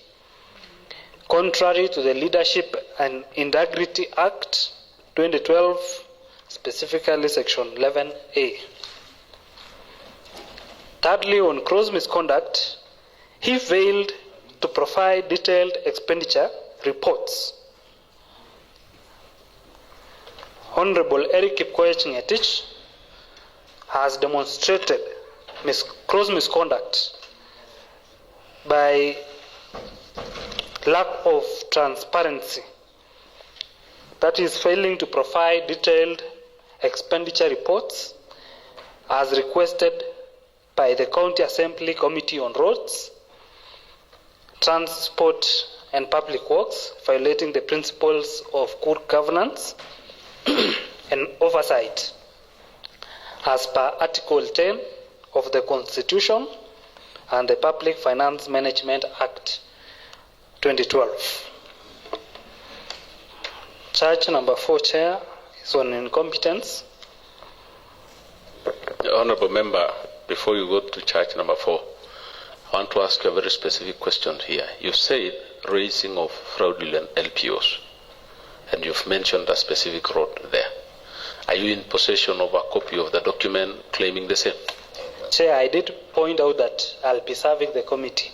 contrary to the Leadership and Integrity Act 2012, specifically Section 11A. Thirdly, on gross misconduct, he failed to provide detailed expenditure reports. Honorable Erick Kipkoech Ngetich has demonstrated gross misconduct by lack of transparency. That is, failing to provide detailed expenditure reports as requested by the County Assembly Committee on Roads, Transport and Public Works, violating the principles of good governance and oversight as per Article 10 of the Constitution and the Public Finance Management Act 2012. Charge number 4, Chair, is on incompetence. The Honourable Member, before you go to charge number 4, I want to ask you a very specific question here. You've said raising of fraudulent LPOs, and you've mentioned a specific road there. Are you in possession of a copy of the document claiming the same? Chair, I did point out that I'll be serving the committee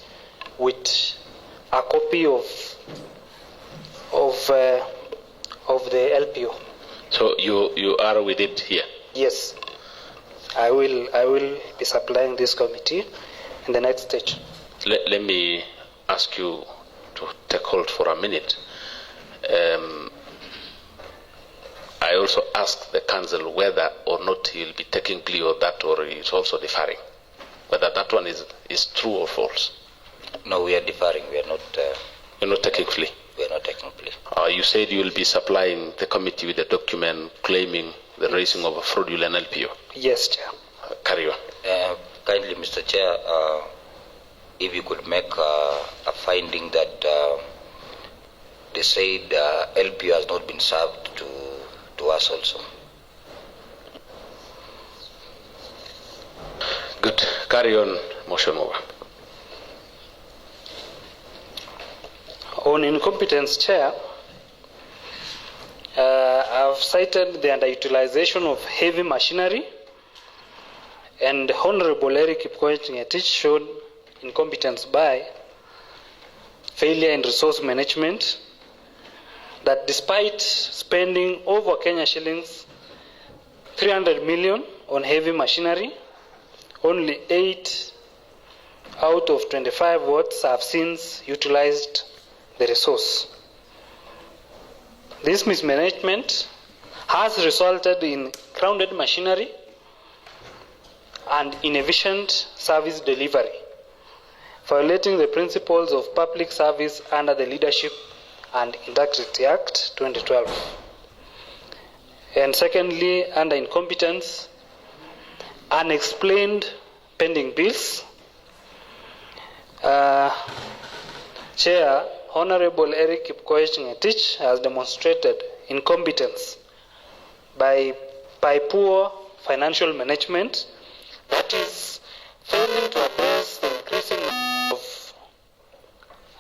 with a copy of the LPO. So you are with it here? Yes, I will be supplying this committee in the next stage. Let me ask you to take hold for a minute. I also asked the council whether or not he will be taking plea of that, or he is also deferring. Whether that one is true or false. No, we are deferring. We are not. You're not taking plea. We are not taking plea. You said you will be supplying the committee with a document claiming the raising of a fraudulent LPO. Yes, Chair. Carry on. Kindly, Mr. Chair, if you could make a finding that they said LPO has not been served to us also. Good. Carry on, motion over. On incompetence, Chair, I've cited the underutilization of heavy machinery, and Honorable Erick Kipkoech Ngetich showed incompetence by failure in resource management, that despite spending over Kenya shillings 300 million on heavy machinery, only 8 out of 25 wards have since utilized the resource. This mismanagement has resulted in grounded machinery and inefficient service delivery, violating the principles of public service under the Leadership and Integrity Act 2012. And secondly, under incompetence, unexplained pending bills. Chair, Honorable Erick Kipkoech Ngetich has demonstrated incompetence by poor financial management, that is, failing to address the increasing number of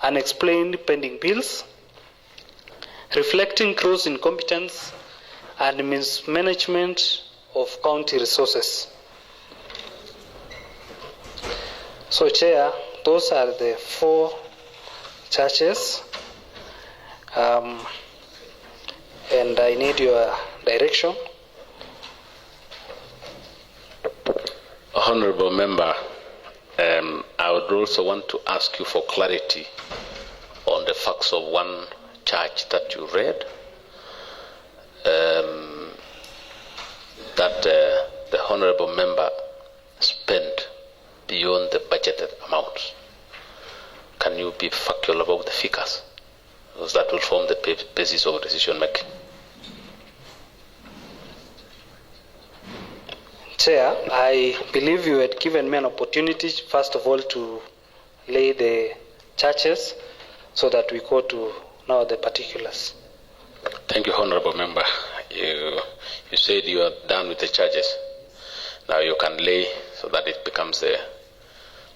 unexplained pending bills, reflecting gross incompetence and mismanagement of county resources. So, Chair, those are the 4 charges, and I need your direction. Honorable Member, I would also want to ask you for clarity on the facts of one charge that you read, that the Honorable Member spent beyond the budgeted amounts. can you be factual about the figures? Because that will form the basis of decision making. Chair, I believe you had given me an opportunity, first of all, to lay the charges so that we go to now the particulars. Thank you, Honorable Member. You said you are done with the charges. Now you can lay so that it becomes the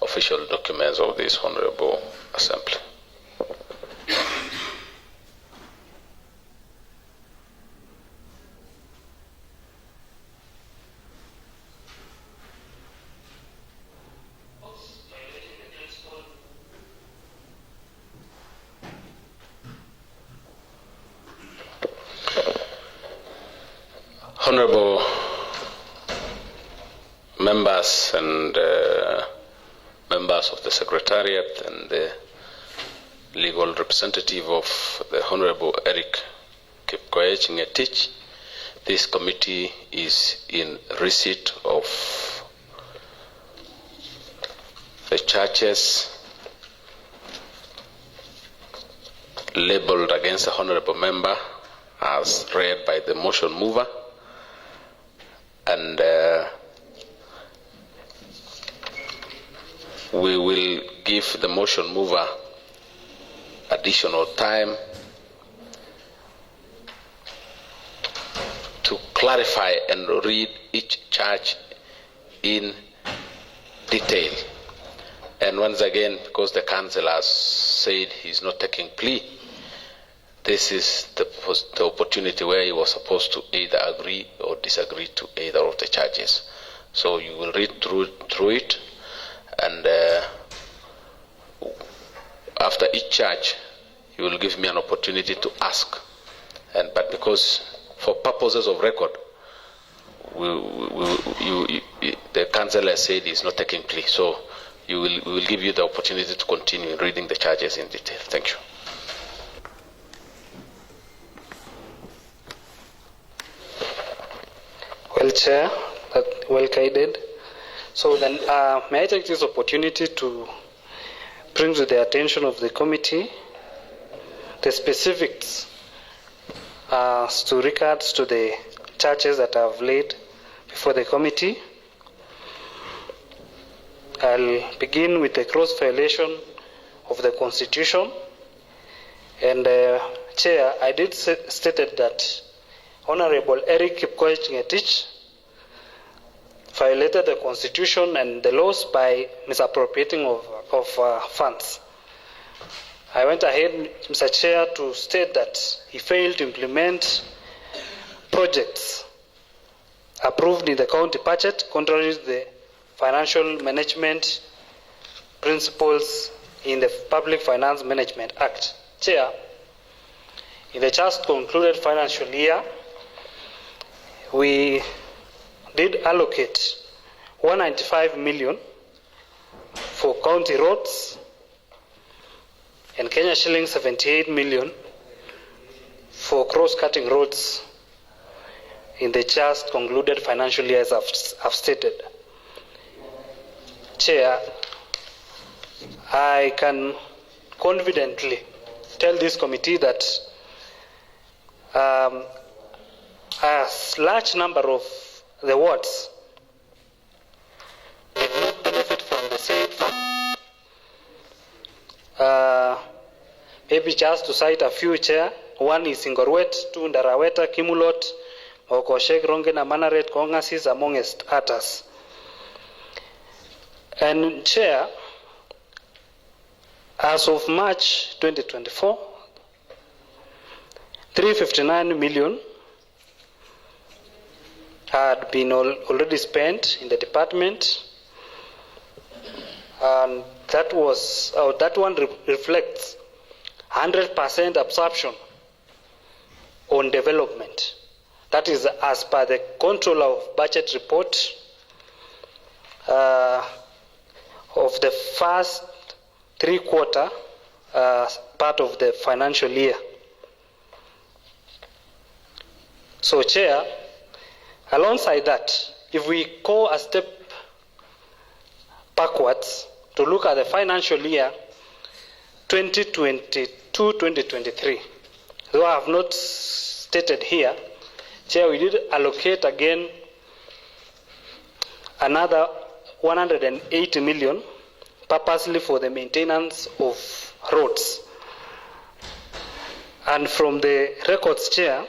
official documents of this Honorable Assembly. Honorable members and members of the Secretariat and the legal representative of the Honorable Erick Kipkoech Ngetich, this committee is in receipt of the charges labeled against the Honorable Member as read by the motion mover, and we will give the motion mover additional time to clarify and read each charge in detail. And once again, because the council has said he's not taking plea, this is the opportunity where he was supposed to either agree or disagree to either of the charges. So you will read through it, and after each charge, you will give me an opportunity to ask. But because for purposes of record, the council has said he's not taking plea, so we will give you the opportunity to continue reading the charges in detail. Thank you. Well, Chair, well guided. So then, may I take this opportunity to bring to the attention of the committee the specifics as to regards to the charges that I have laid before the committee. I'll begin with the gross violation of the Constitution. And Chair, I did stated that Honorable Erick Kipkoech Ngetich violated the Constitution and the laws by misappropriating of funds. I went ahead, Mr. Chair, to state that he failed to implement projects approved in the county budget contrary to the financial management principles in the Public Finance Management Act. Chair, in the just concluded financial year, we did allocate 195 million for county roads and Kenya shillings 78 million for cross-cutting roads in the just concluded financial year, as I've stated. Chair, I can confidently tell this committee that a large number of the wards did not benefit from the said fund. Maybe just to cite a few, Chair. One is Ingorwet, two Ndaraweta, Kimulot, Okoshek, Rongen, Manaret, Kongasis, amongst others. And Chair, as of March 2024, 359 million had been already spent in the department, and that one reflects 100% absorption on development. That is as per the Controller of Budget report of the first 3/4 part of the financial year. So, Chair, alongside that, if we go a step backwards to look at the financial year 2022-2023. Though I have not stated here, Chair, we did allocate again another 180 million purposely for the maintenance of roads. And from the records, Chair,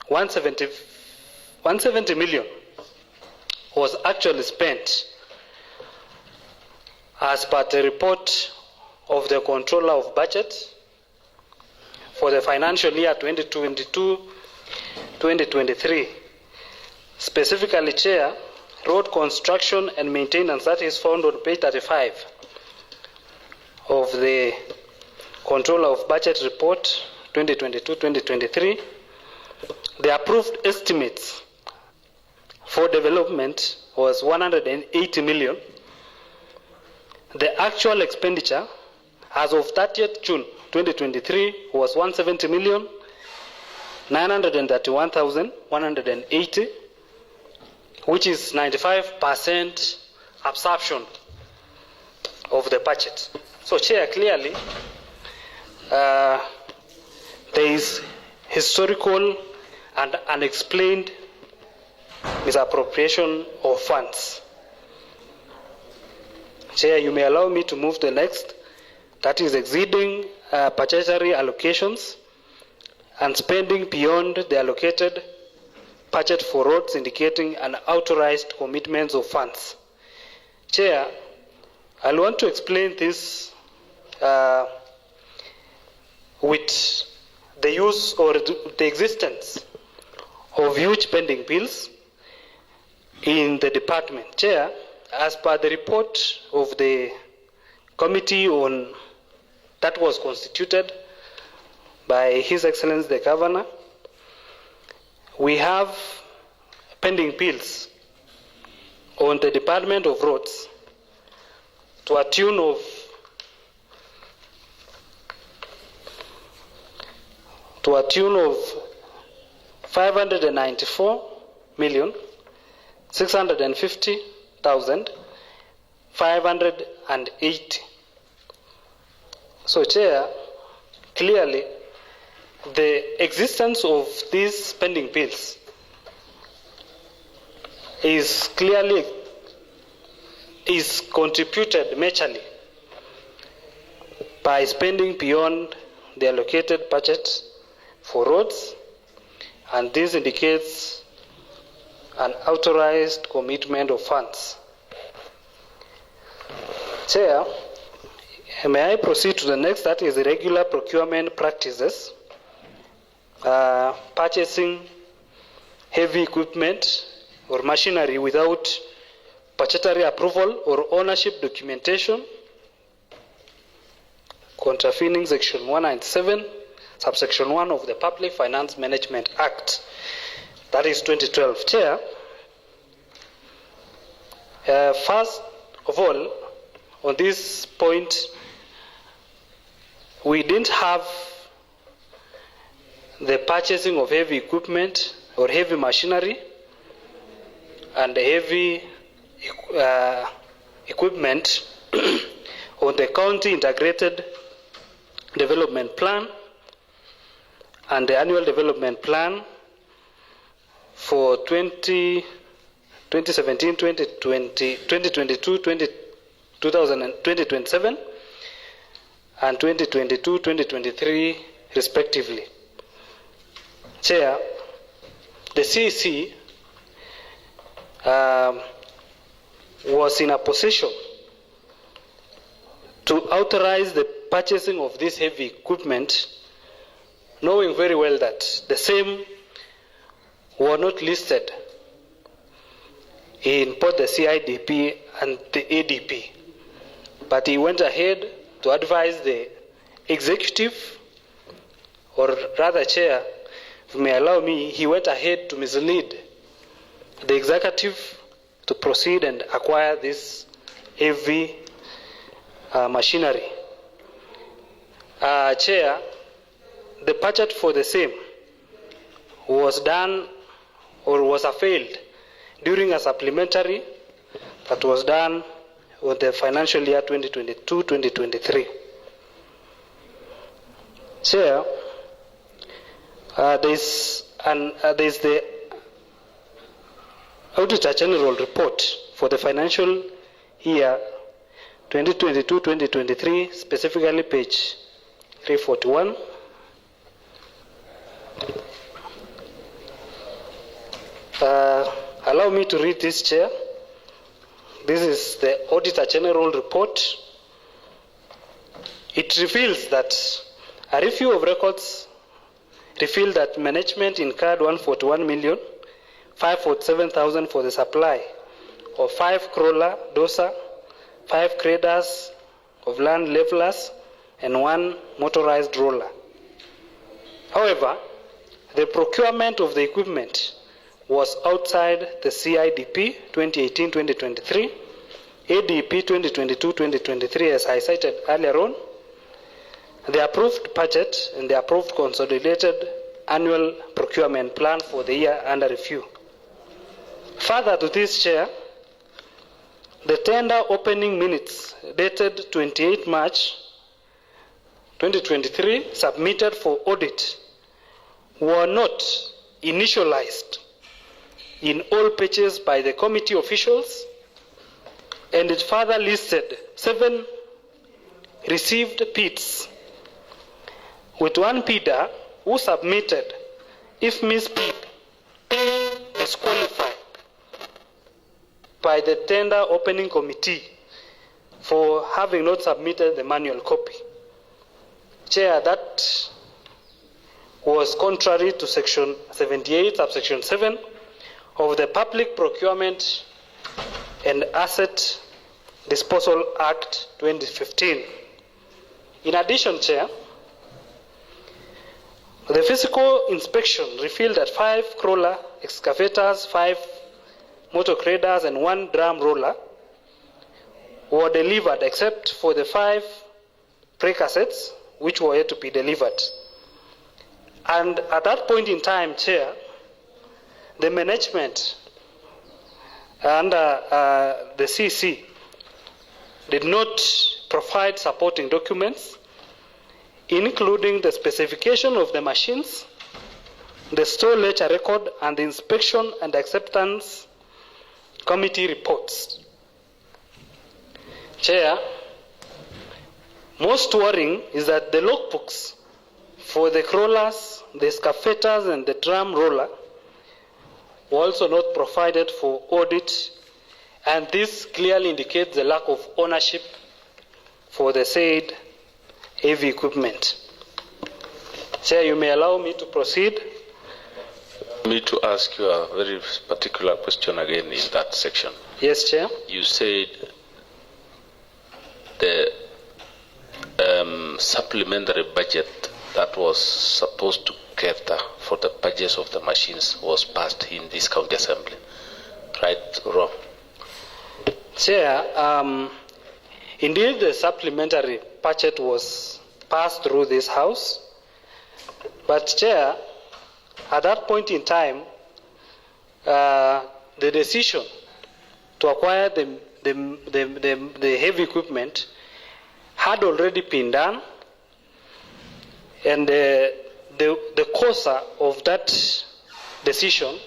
170 million was actually spent as per the report of the Controller of Budget for the financial year 2022-2023. Specifically, Chair, road construction and maintenance, that is found on page 35 of the Controller of Budget report 2022-2023. The approved estimates for development was 180 million. The actual expenditure as of 30th June 2023 was 170 million 931,180, which is 95% absorption of the budget. So, Chair, clearly there is historical and unexplained misappropriation of funds. Chair, you may allow me to move to the next. That is exceeding budgetary allocations and spending beyond the allocated budget for roads, indicating unauthorized commitments of funds. Chair, I want to explain this with the use or the existence of huge pending bills in the department. Chair, as per the report of the committee on that was constituted by His Excellency the Governor, we have pending bills on the Department of Roads to a tune of 594,650,580. So, Chair, clearly the existence of these spending bills is contributed majorly by spending beyond the allocated budget for roads, and this indicates an authorized commitment of funds. Chair, may I proceed to the next? That is irregular procurement practices, purchasing heavy equipment or machinery without budgetary approval or ownership documentation, contravening Section 197, subsection 1 of the Public Finance Management Act, that is 2012. Chair, first of all, on this point, we didn't have the purchasing of heavy equipment or heavy machinery and heavy equipment on the County Integrated Development Plan and the Annual Development Plan for 2017, 2022, 2027 and 2022, 2023 respectively. Chair, the CEC was in a position to authorize the purchasing of this heavy equipment, knowing very well that the same were not listed in both the CIDP and the ADP. But he went ahead to advise the executive, or rather, Chair, if you may allow me, he went ahead to mislead the executive to proceed and acquire this heavy machinery. Chair, the budget for the same was done or was availed during a supplementary that was done with the financial year 2022-2023. Chair, there's the Auditor General report for the financial year 2022-2023, specifically page 341. Allow me to read this, Chair. This is the Auditor General report. It reveals that a review of records revealed that management incurred 141,547,000 for the supply of 5 crawler dozer, 5 graders of land levelers, and 1 motorized roller. However, the procurement of the equipment was outside the CIDP 2018-2023, ADP 2022-2023 as I cited earlier on, the approved budget and the approved consolidated annual procurement plan for the year under review. Further to this, Chair, the tender opening minutes dated 28 March 2023 submitted for audit were not initialized in all pages by the committee officials, and it further listed 7 received bids, with 1 bidder who submitted if misbid disqualified by the tender opening committee for having not submitted the manual copy. Chair, that was contrary to section 78 subsection 7 of the Public Procurement and Asset Disposal Act 2015. In addition, Chair, the physical inspection revealed that 5 crawler excavators, 5 motor graders, and 1 drum roller were delivered except for the 5 precassettes which were yet to be delivered. And at that point in time, Chair, the management under the CC did not provide supporting documents, including the specification of the machines, the store ledger record, and the inspection and acceptance committee reports. Chair, most worrying is that the logbooks for the crawlers, the excavators, and the drum roller were also not provided for audit, and this clearly indicates the lack of ownership for the said heavy equipment. Chair, you may allow me to proceed. Me to ask you a very particular question again in that section. Yes, Chair. You said the supplementary budget that was supposed to cater for the purchase of the machines was passed in this county assembly. Right or wrong? Chair, indeed the supplementary budget was passed through this house, but Chair, at that point in time, the decision to acquire the heavy equipment had already been done, and the causer of that decision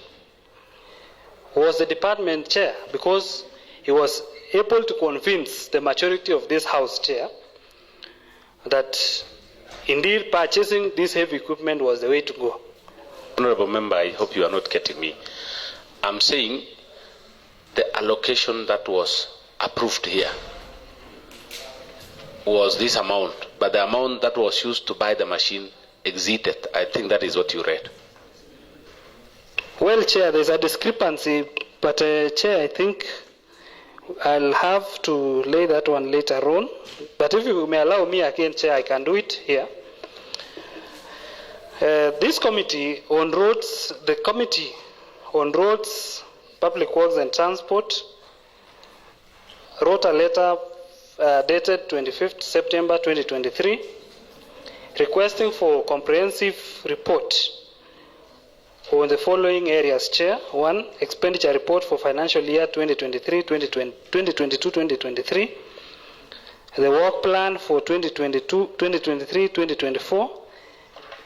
was the department chair, because he was able to convince the majority of this house, Chair, that indeed purchasing this heavy equipment was the way to go. Honorable Member, I hope you are not getting me. I'm saying the allocation that was approved here was this amount, but the amount that was used to buy the machine exceeded. I think that is what you read. Well, Chair, there's a discrepancy, but Chair, I think I'll have to lay that one later on. But if you may allow me again, Chair, I can do it here. This committee on roads, the Committee on Roads, Public Works and Transport, wrote a letter dated 25th September 2023, requesting for comprehensive report on the following areas, Chair. 1, expenditure report for financial year 2022-2023, the work plan for 2023-2024,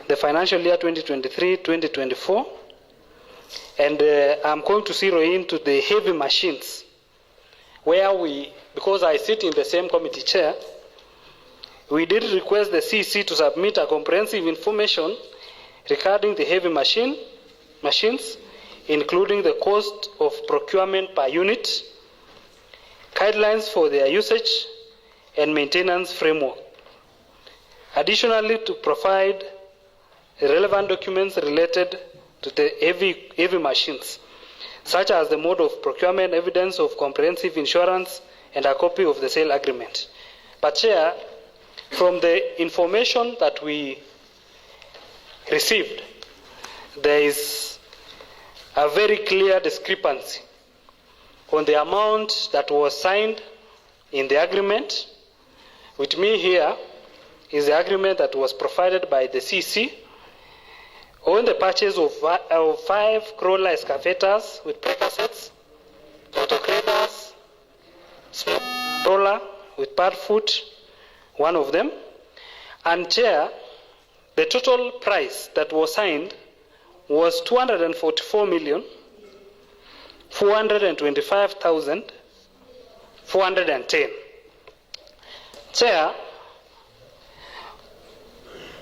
the financial year 2023-2024, and I'm going to zero into the heavy machines, where because I sit in the same committee chair, we did request the CEC to submit a comprehensive information regarding the heavy machines, including the cost of procurement per unit, guidelines for their usage, and maintenance framework. Additionally, to provide relevant documents related to the heavy machines, such as the mode of procurement, evidence of comprehensive insurance, and a copy of the sale agreement. But Chair, from the information that we received, there is a very clear discrepancy on the amount that was signed in the agreement. With me here is the agreement that was provided by the CC on the purchase of 5 crawler excavators with breaker sets, autograders, small roller with pad foot, one of them. And Chair, the total price that was signed was 244,425,410. Chair,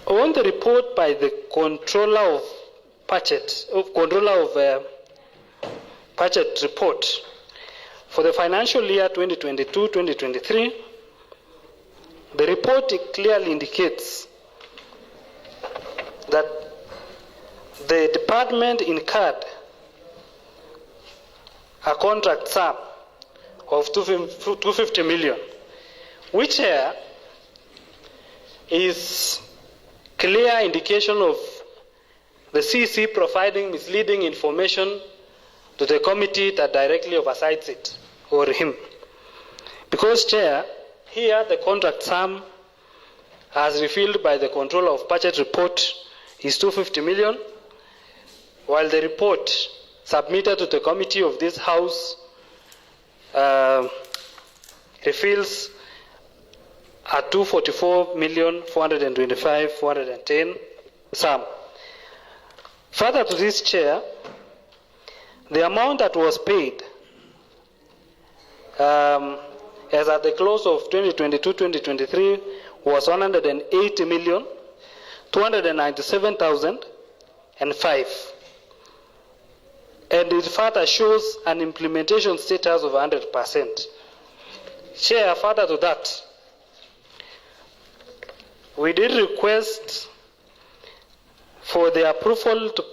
on the report by the controller of budget report for the financial year 2022-2023, the report clearly indicates that the department incurred a contract sum of 250 million, which here is clear indication of the CC providing misleading information to the committee that directly oversights it, or him. Because, Chair, here the contract sum, as revealed by the controller of budget report, is 250 million, while the report submitted to the committee of this House reveals a 244,425,410 sum. Further to this, Chair, the amount that was paid as at the close of 2022-2023 was 180,297,005. And it further shows an implementation status of 100%. Chair, further to that, we did request for the approval to,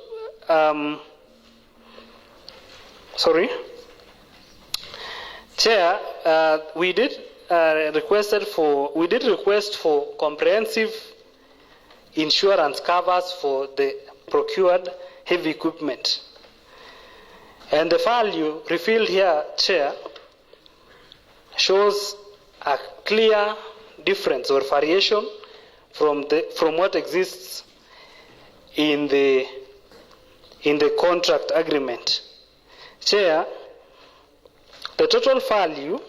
Chair, we did request for comprehensive insurance covers for the procured heavy equipment. And the value revealed here, Chair, shows a clear difference or variation from what exists in the contract agreement. Chair, the total value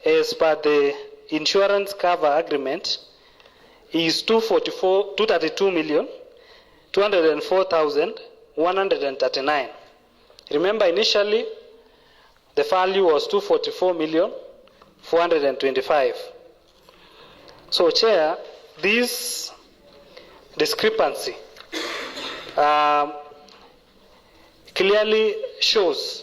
as per the insurance cover agreement is 232,204,139. Remember, initially the value was 244,425,000. So, Chair, this discrepancy clearly shows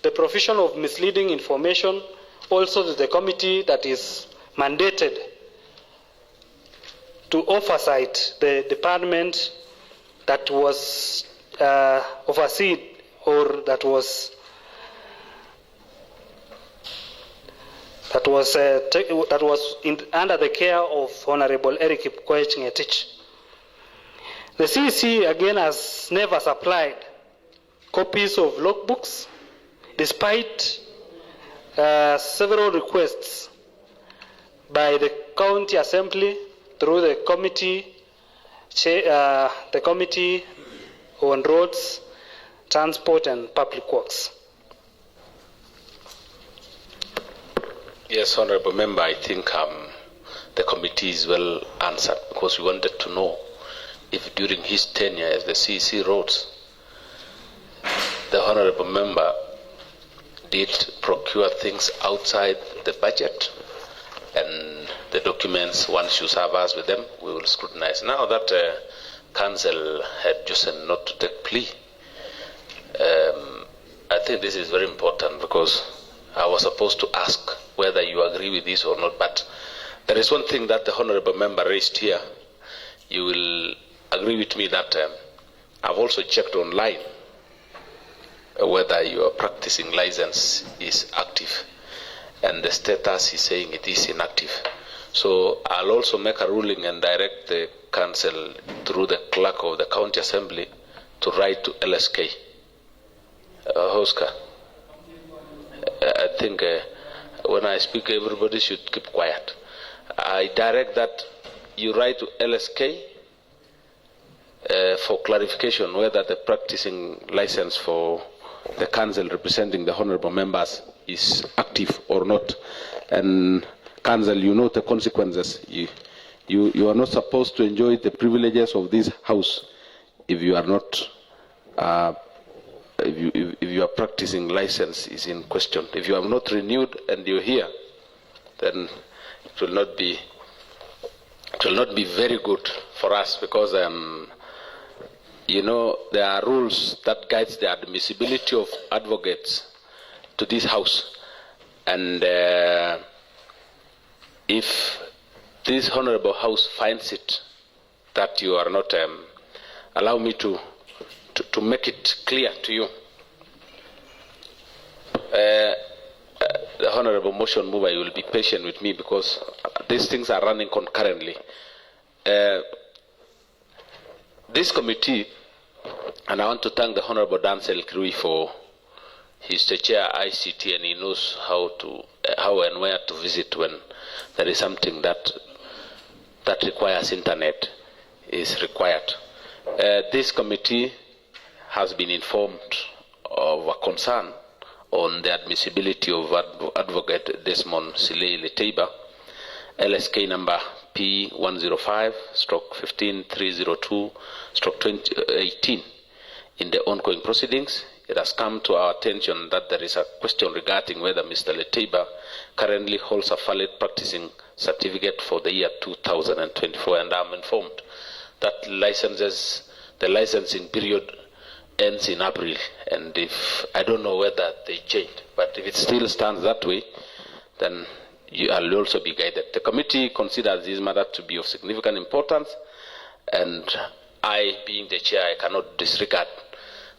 the provision of misleading information also to the committee that is mandated to oversight the department that was overseen or that was under the care of Honorable Erick Kipkoech Ngetich. The CEC again has never supplied copies of logbooks, despite several requests by the county assembly through the committee on roads, transport and public works. Yes, Honorable Member, I think the committee is well answered, because we wanted to know if during his tenure as the CEC roads, the honorable member did procure things outside the budget, and the documents, once you serve us with them, we will scrutinize. Now that council had chosen not to take plea, I think this is very important, because I was supposed to ask whether you agree with this or not, but there is one thing that the honorable member raised here. You will agree with me that I've also checked online whether your practicing license is active, and the status is saying it is inactive. So I'll also make a ruling and direct the council through the clerk of the county assembly to write to LSK. Oscar, I think when I speak, everybody should keep quiet. I direct that you write to LSK for clarification whether the practicing license for the council representing the honorable members is active or not. And council, you know the consequences. You are not supposed to enjoy the privileges of this house if you are not if your practicing license is in question. If you have not renewed and you're here, then it will not be very good for us, because you know, there are rules that guides the admissibility of advocates to this house, and if this honorable house finds it that you are not, allow me to make it clear to you. The honorable motion mover, you will be patient with me, because these things are running concurrently. This committee, and I want to thank the Honorable 𝐷𝐶𝐂𝐇𝐌𝐄𝐍𝐓 for his chair ICT, and he knows how and where to visit when there is something that requires internet is required. This committee has been informed of a concern on the admissibility of Advocate Desmond Silei Leteiba, LSK number P105/15302/2018. In the ongoing proceedings, it has come to our attention that there is a question regarding whether Mr. Leteiba currently holds a valid practicing certificate for the year 2024, and I'm informed that the licensing period ends in April, and if I don't know whether they changed, but if it still stands that way, then I'll also be guided. The committee considers this matter to be of significant importance, and I, being the chair, I cannot disregard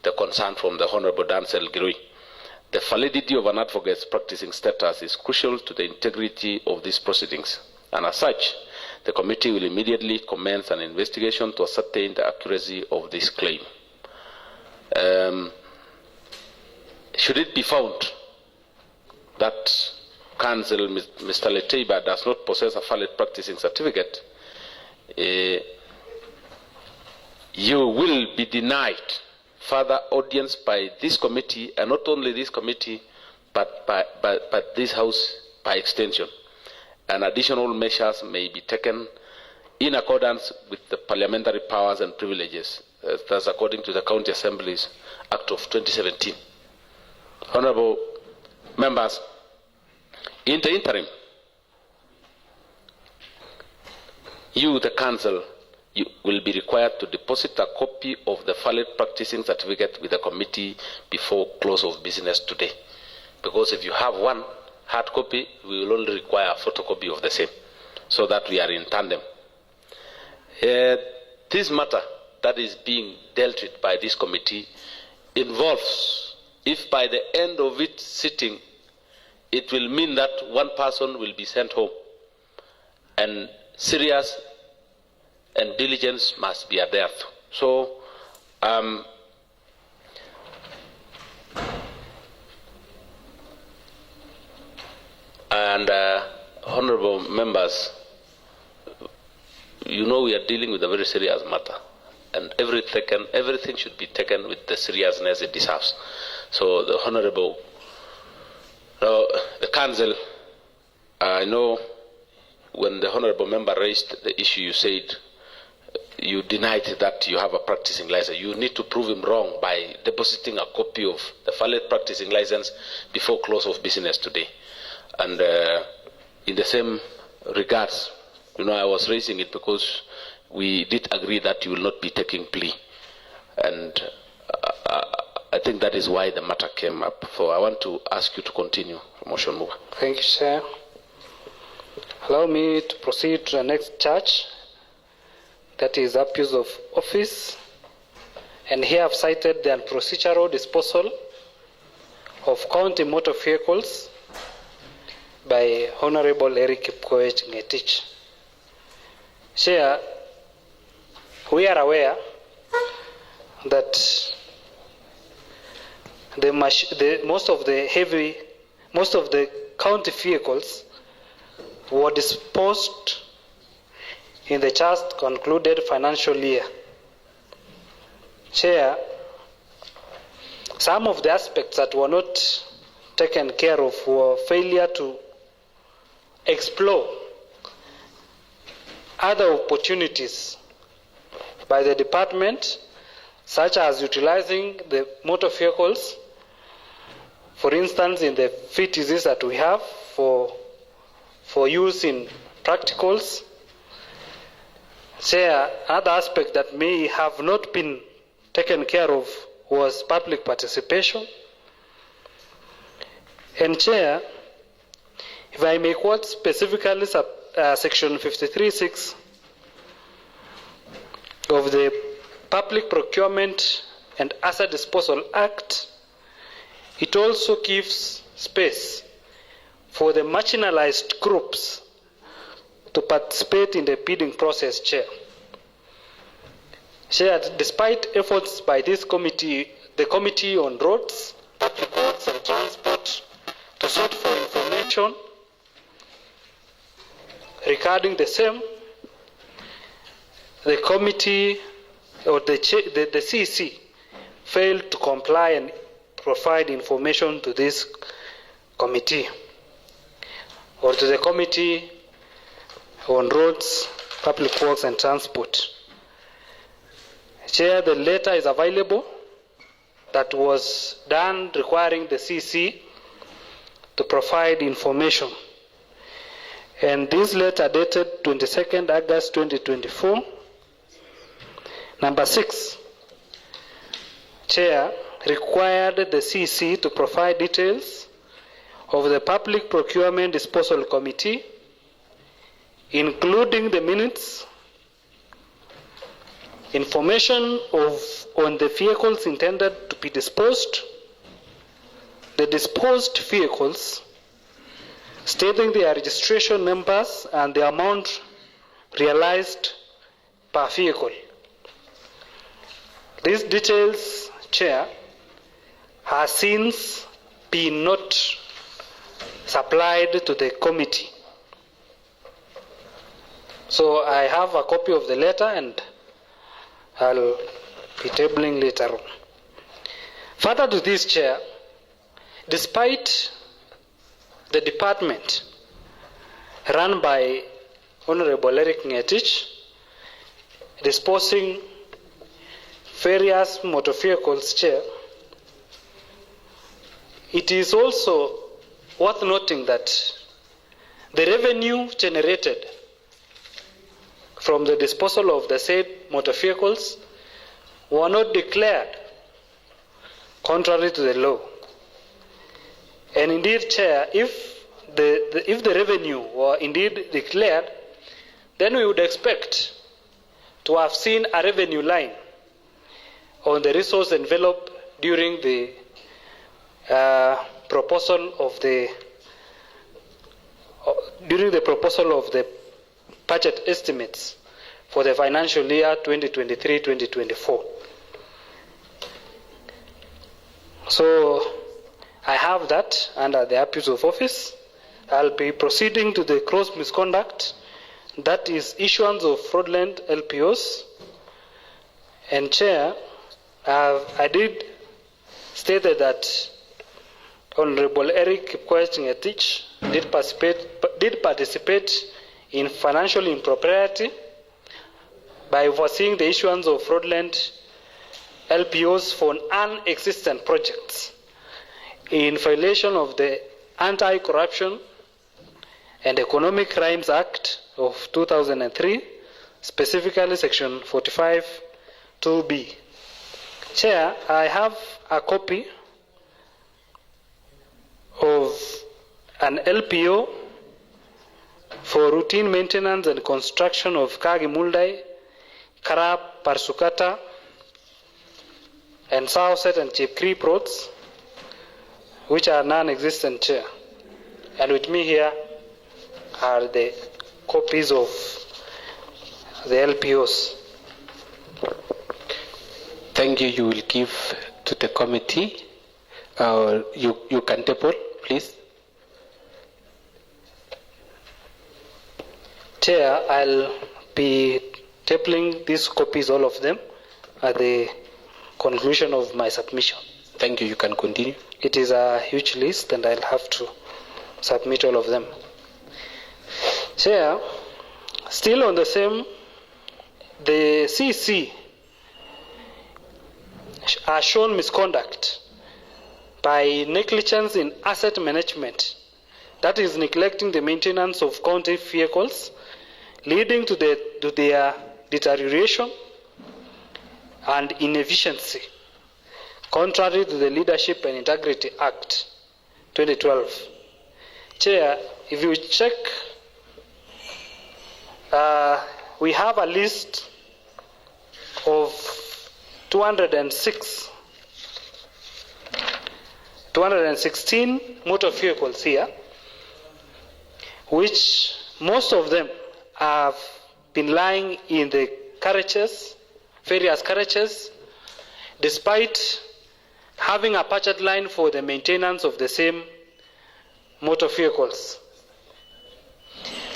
the concern from the Honorable 𝐷𝐶𝐂𝐇𝐌𝐄𝐍𝐓. The validity of an advocate's practicing status is crucial to the integrity of these proceedings, and as such, the committee will immediately commence an investigation to ascertain the accuracy of this claim. Should it be found that council, Mr. Leteiba, does not possess a valid practicing certificate, you will be denied further audience by this committee, and not only this committee, but this house by extension. And additional measures may be taken in accordance with the parliamentary powers and privileges, that's according to the County Assembly's Act of 2017. Honorable members, in the interim, you, the council, you will be required to deposit a copy of the valid practicing certificate with the committee before close of business today. Because if you have one hard copy, we will only require a photocopy of the same, so that we are in tandem. This matter that is being dealt with by this committee involves, if by the end of its sitting, it will mean that one person will be sent home, and serious and diligence must be adhered to. So, honorable members, you know we are dealing with a very serious matter, and everything should be taken with the seriousness it deserves. So the honorable, the council, I know when the honorable member raised the issue, you said you denied that you have a practicing license. You need to prove him wrong by depositing a copy of the valid practicing license before close of business today. And in the same regards, I was raising it because we did agree that you will not be taking plea. And I think that is why the matter came up. So I want to ask you to continue. Motion mover. Thank you, Chair. Allow me to proceed to the next charge. That is abuse of office. And here I've cited the unprocedural disposal of county motor vehicles by Honorable Erick Kipkoech Ngetich. Chair, we are aware that most of the county vehicles were disposed in the just concluded financial year. Chair, some of the aspects that were not taken care of were failure to explore other opportunities by the department, such as utilizing the motor vehicles, for instance, in the FITs that we have for use in practicals. Chair, another aspect that may have not been taken care of was public participation. And Chair, if I may quote specifically section 53(6) of the Public Procurement and Asset Disposal Act, it also gives space for the marginalized groups to participate in the bidding process, Chair. Chair, despite efforts by this committee, the Committee on Roads, Public Works and Transport, to sort for information regarding the same, the committee or the CEC failed to comply and provide information to this committee or to the Committee on Roads, Public Works and Transport. Chair, the letter is available that was done requiring the CC to provide information. And this letter dated 22nd August 2024. Number 6, Chair, required the CC to provide details of the Public Procurement Disposal Committee, including the minutes, information on the vehicles intended to be disposed, the disposed vehicles, stating their registration numbers and the amount realized per vehicle. These details, Chair, have since been not supplied to the committee. So I have a copy of the letter and I'll be tabling later on. Further to this, Chair, despite the department run by Honorable Erick Ngetich disposing various motor vehicles, Chair, it is also worth noting that the revenue generated from the disposal of the said motor vehicles were not declared contrary to the law. And indeed, Chair, if the revenue were indeed declared, then we would expect to have seen a revenue line on the resource envelope during the proposal of the budget estimates for the financial year 2023-2024. So I have that under the abuse of office. I'll be proceeding to the gross misconduct, that is issuance of fraudulent LPOs. And Chair, I did state that Honorable Erick Kipkoech Ngetich did participate in financial impropriety by overseeing the issuance of fraudulent LPOs for non-existent projects in violation of the Anti-Corruption and Economic Crimes Act of 2003, specifically Section 45(2)(b). Chair, I have a copy of an LPO for routine maintenance and construction of Kagi-Muldai, Karab, Parsukata, and Southset and Chepkrip roads, which are non-existent, Chair. And with me here are the copies of the LPOs. Thank you. You will give to the committee. You can table, please. Chair, I'll be tabling these copies, all of them, at the conclusion of my submission. Thank you. You can continue. It is a huge list and I'll have to submit all of them. Chair, still on the same, the CC has shown misconduct by negligence in asset management, that is neglecting the maintenance of county vehicles, leading to their deterioration and inefficiency, contrary to the Leadership and Integrity Act 2012. Chair, if you check, we have a list of 216 motor vehicles here, which most of them have been lying in the garages, various garages, despite having a budget line for the maintenance of the same motor vehicles.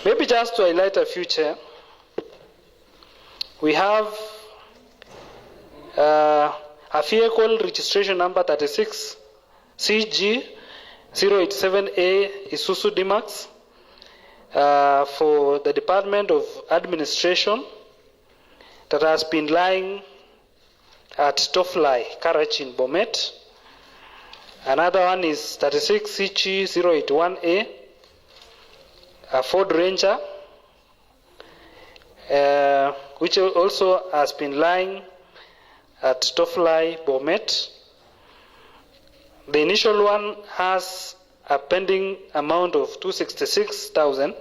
Maybe just to highlight a few, Chair, we have a vehicle registration number 36 CG 087A Isuzu D-Max for the Department of Administration that has been lying at Tofly Garage in Bomet. Another one is 36 CG 081A, a Ford Ranger, which also has been lying at Tofly Bomet. The initial one has a pending amount of 266,000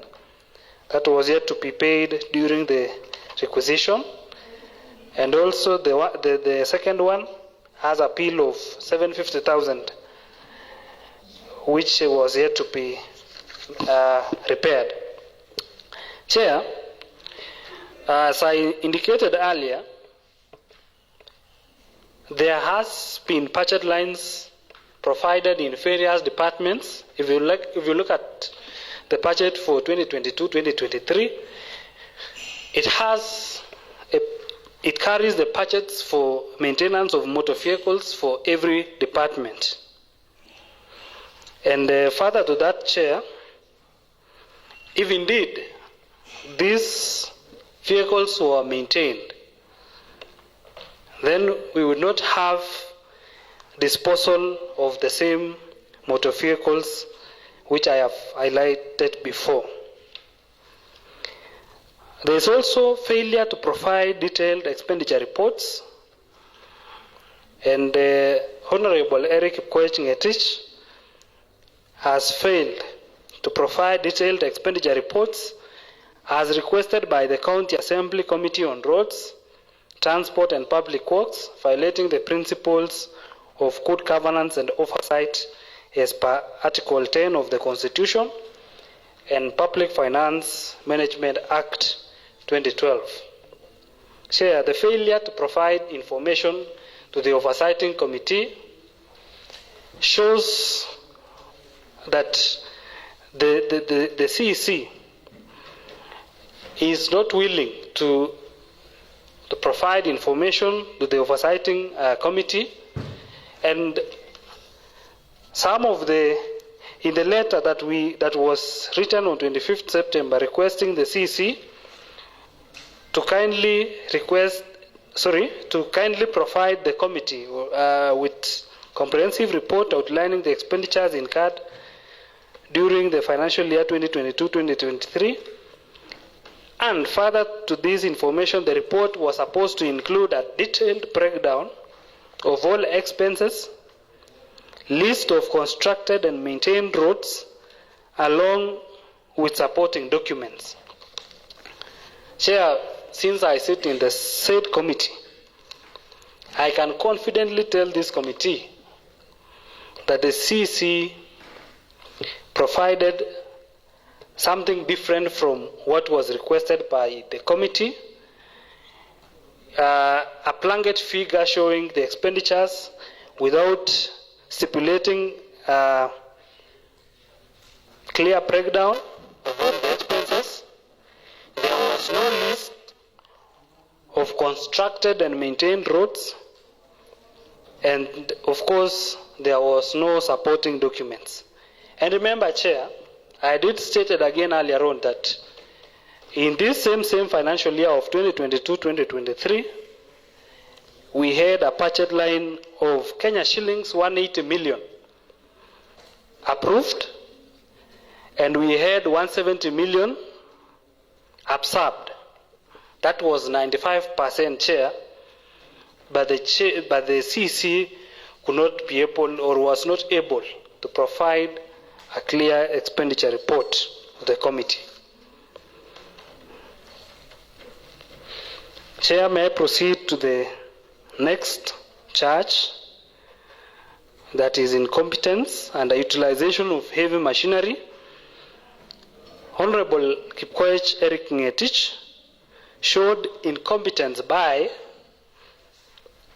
that was yet to be paid during the requisition, and also the second one has a bill of 750,000 which was yet to be repaired. Chair, as I indicated earlier, there has been budget lines provided in various departments. If you look at the budget for 2022-2023, it carries the budgets for maintenance of motor vehicles for every department. And further to that, Chair, if indeed these vehicles were maintained, then we would not have disposal of the same motor vehicles which I have highlighted before. There is also failure to provide detailed expenditure reports, and Honorable Erick Kipkoech Ngetich has failed to provide detailed expenditure reports as requested by the County Assembly Committee on Roads, Transport and Public Works, violating the principles of good governance and oversight as per Article 10 of the Constitution and Public Finance Management Act 2012. Chair, the failure to provide information to the Oversighting Committee shows that the CEC is not willing to provide information to the Oversighting Committee, and some of in the letter that was written on 25th September requesting the CEC to kindly provide the committee with comprehensive report outlining the expenditures incurred during the financial year 2022-2023. And further to this information, the report was supposed to include a detailed breakdown of all expenses, list of constructed and maintained roads, along with supporting documents. Chair, since I sit in the said committee, I can confidently tell this committee that the CC provided something different from what was requested by the committee, a blanket figure showing the expenditures without stipulating a clear breakdown of all the expenses. There was no list of constructed and maintained roads, and of course there was no supporting documents. And remember, Chair, I did state it again earlier on that in this same financial year of 2022-2023, we had a budget line of Kenya shillings 180 million approved, and we had 170 million absorbed. That was 95%, Chair, but the CC could not be able or was not able to provide a clear expenditure report to the committee. Chair, may I proceed to the next charge, that is incompetence and the utilization of heavy machinery. Honorable Kipkoech Erick Ngetich showed incompetence by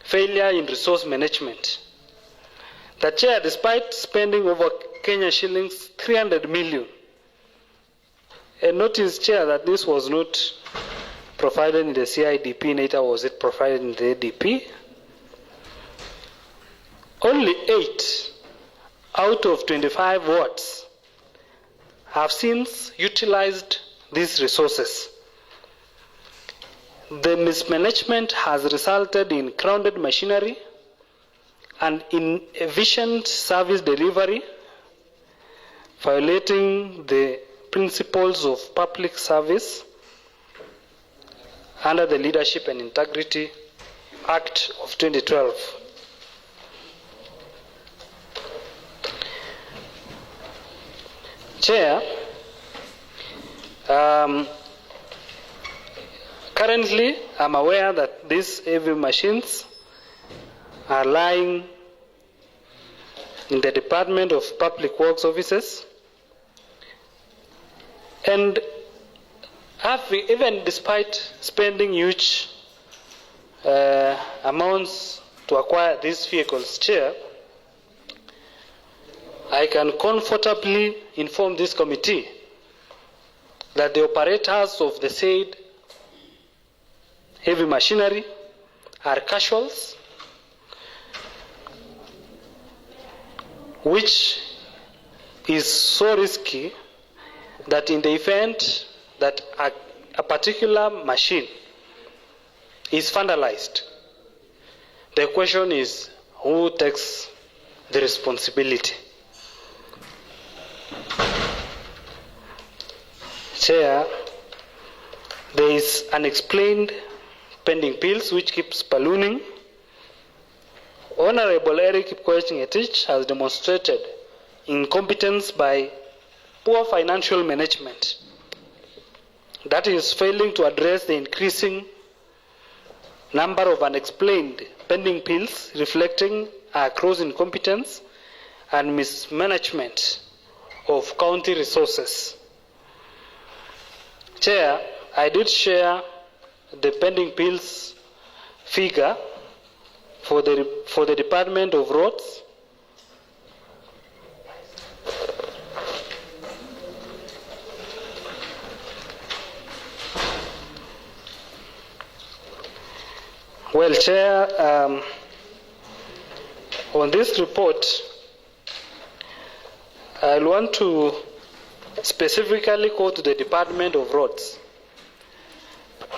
failure in resource management. The Chair, despite spending over Kenya shillings 300 million, and notice, Chair, that this was not provided in the CIDP, neither was it provided in the ADP. Only 8 out of 25 wards have since utilized these resources. The mismanagement has resulted in crowded machinery and inefficient service delivery, violating the principles of public service under the Leadership and Integrity Act of 2012. Chair, currently I'm aware that these heavy machines are lying in the Department of Public Works offices, and even despite spending huge amounts to acquire these vehicles, Chair, I can comfortably inform this committee that the operators of the said heavy machinery are casuals, which is so risky that in the event that a particular machine is vandalized, the question is who takes the responsibility? Chair, there is unexplained pending bills which keeps ballooning. Honorable Erick Kipkoech Ngetich has demonstrated incompetence by poor financial management, that is failing to address the increasing number of unexplained pending bills, reflecting our gross incompetence and mismanagement of county resources. Chair, I did share the pending bills figure for the Department of Roads. Well, Chair, on this report, I want to specifically go to the Department of Roads.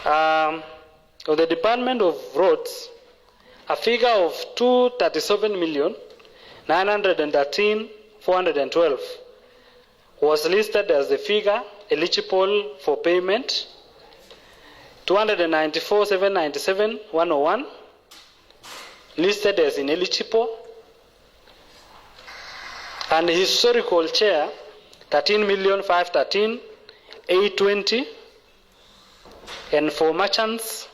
of the Department of Roads, a figure of 237,913,412 was listed as the figure eligible for payment. 294,797,101 listed as ineligible, and historical chair 13,513,820, and for merchants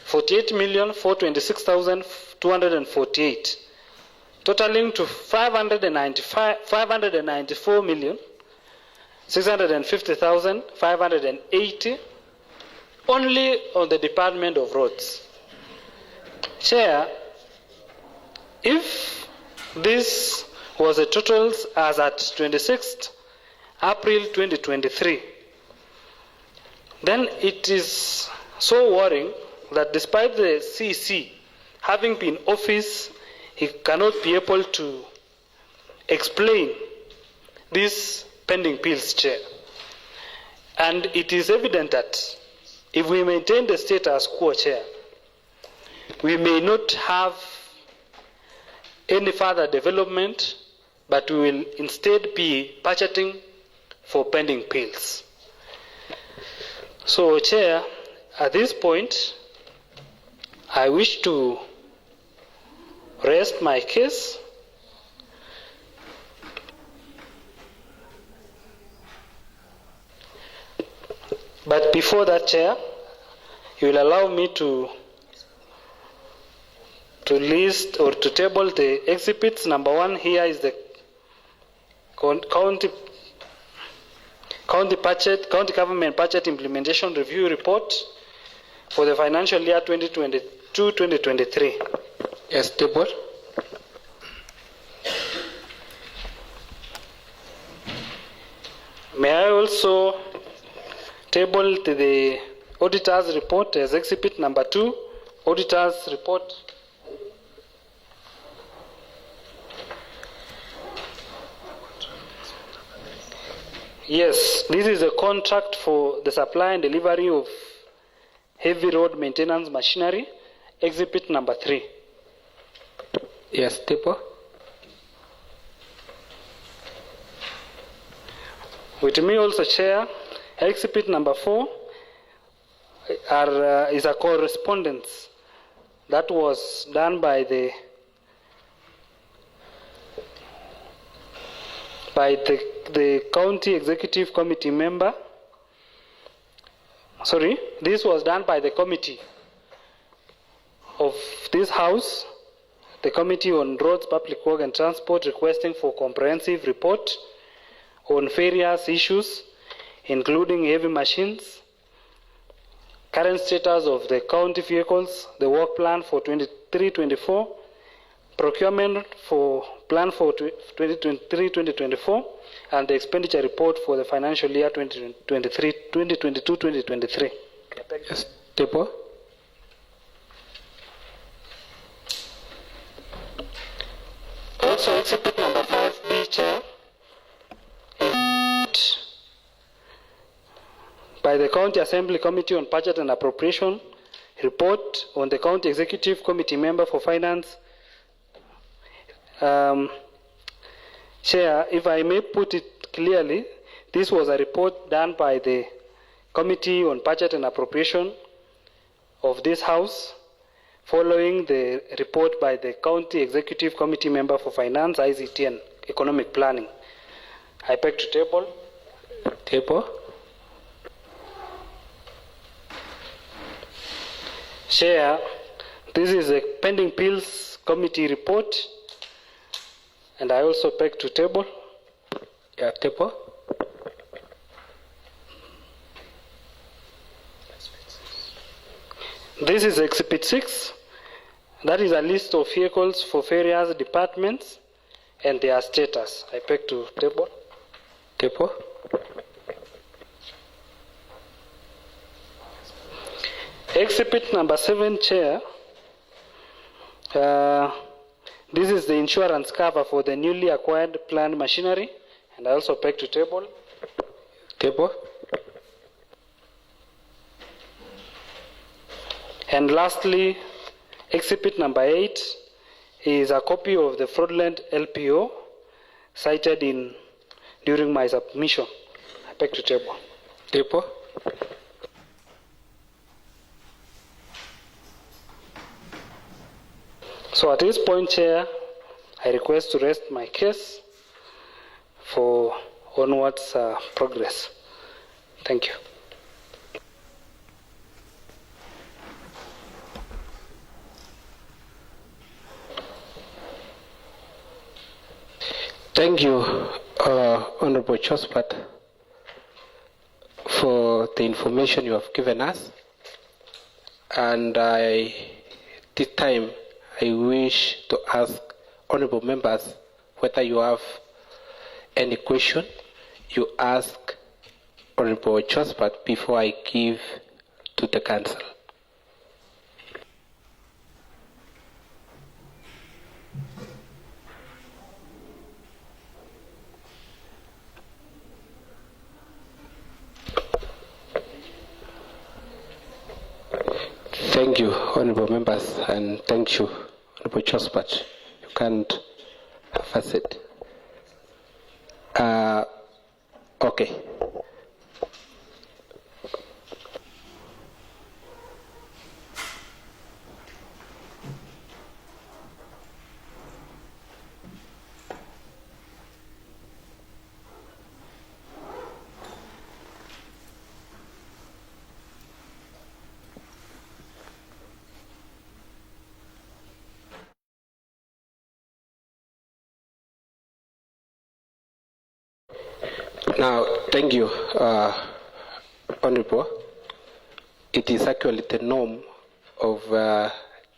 48,426,248, totaling to 594,650,580 only on the Department of Roads. Chair, if this was the totals as at 26th April 2023, then it is so worrying that despite the CC having been office, he cannot be able to explain these pending bills, Chair. And it is evident that if we maintain the status quo, Chair, we may not have any further development, but we will instead be budgeting for pending bills. So, Chair, at this point, I wish to rest my case. But before that, Chair, you will allow me to list or to table the exhibits. Number one here is the county government budget implementation review report for the financial year 2022-2023. Yes, table. May I also table the auditor's report as exhibit number 2, auditor's report. Yes, this is a contract for the supply and delivery of heavy road maintenance machinery, exhibit number 3. Yes, table. With me also, Chair, exhibit number 4 is a correspondence that was done by the county executive committee member. Sorry, this was done by the committee of this house, the Committee on Roads, Public Works and Transport, requesting for comprehensive report on various issues, including heavy machines, current status of the county vehicles, the work plan for 23-24, procurement for plan for 2023-2024, and the expenditure report for the financial year 2022-2023. Yes, table. Also, exhibit number 5B, Chair, by the County Assembly Committee on Budget and Appropriation, report on the County Executive Committee member for Finance. Chair, if I may put it clearly, this was a report done by the Committee on Budget and Appropriation of this House, following the report by the County Executive Committee member for Finance, ICT and Economic Planning. I beg to table. Table. Chair, this is a pending bills committee report, and I also beg to table. Yeah, table. This is exhibit 6. That is a list of vehicles for various departments and their status. I beg to table. Table. Exhibit number 7, Chair. This is the insurance cover for the newly acquired plant machinery, and I also beg to table. Table. And lastly, exhibit number 8 is a copy of the fraudulent LPO cited during my submission. I beg to table. Table. So at this point, Chair, I request to rest my case for onwards progress. Thank you. Thank you, Honorable Chospat, for the information you have given us. And this time, I wish to ask honorable members whether you have any question. You ask Honorable Chospat before I give to the council. Thank you, honorable members, and thank you, Honorable Chospat. You can't have a seat. Okay. Now, thank you, Honorable. It is actually the norm of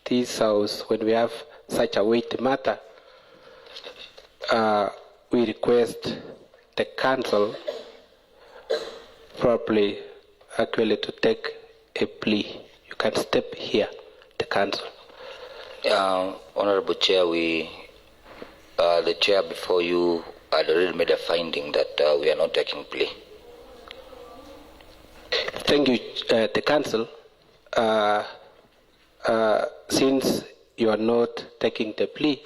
this House when we have such a weighty matter. We request the Council probably actually to take a plea. You can step here, the Council. Honorable Chair, the Chair before you had already made a finding that we are not taking plea. Thank you, the Council. Since you are not taking the plea,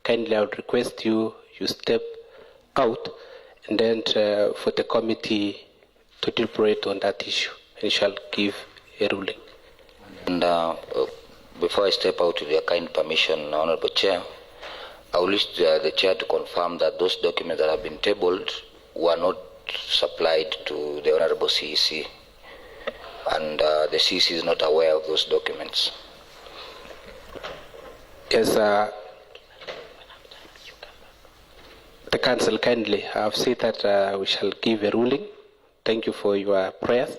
kindly I would request you step out and then for the committee to deliberate on that issue and shall give a ruling. And before I step out with your kind permission, Honorable Chair, I will wish the Chair to confirm that those documents that have been tabled were not supplied to the Honorable CEC, and the CEC is not aware of those documents. Yes, the Council kindly have said that we shall give a ruling. Thank you for your prayers,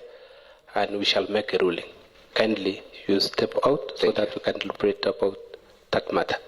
and we shall make a ruling. Kindly you step out so that we can deliberate about that matter.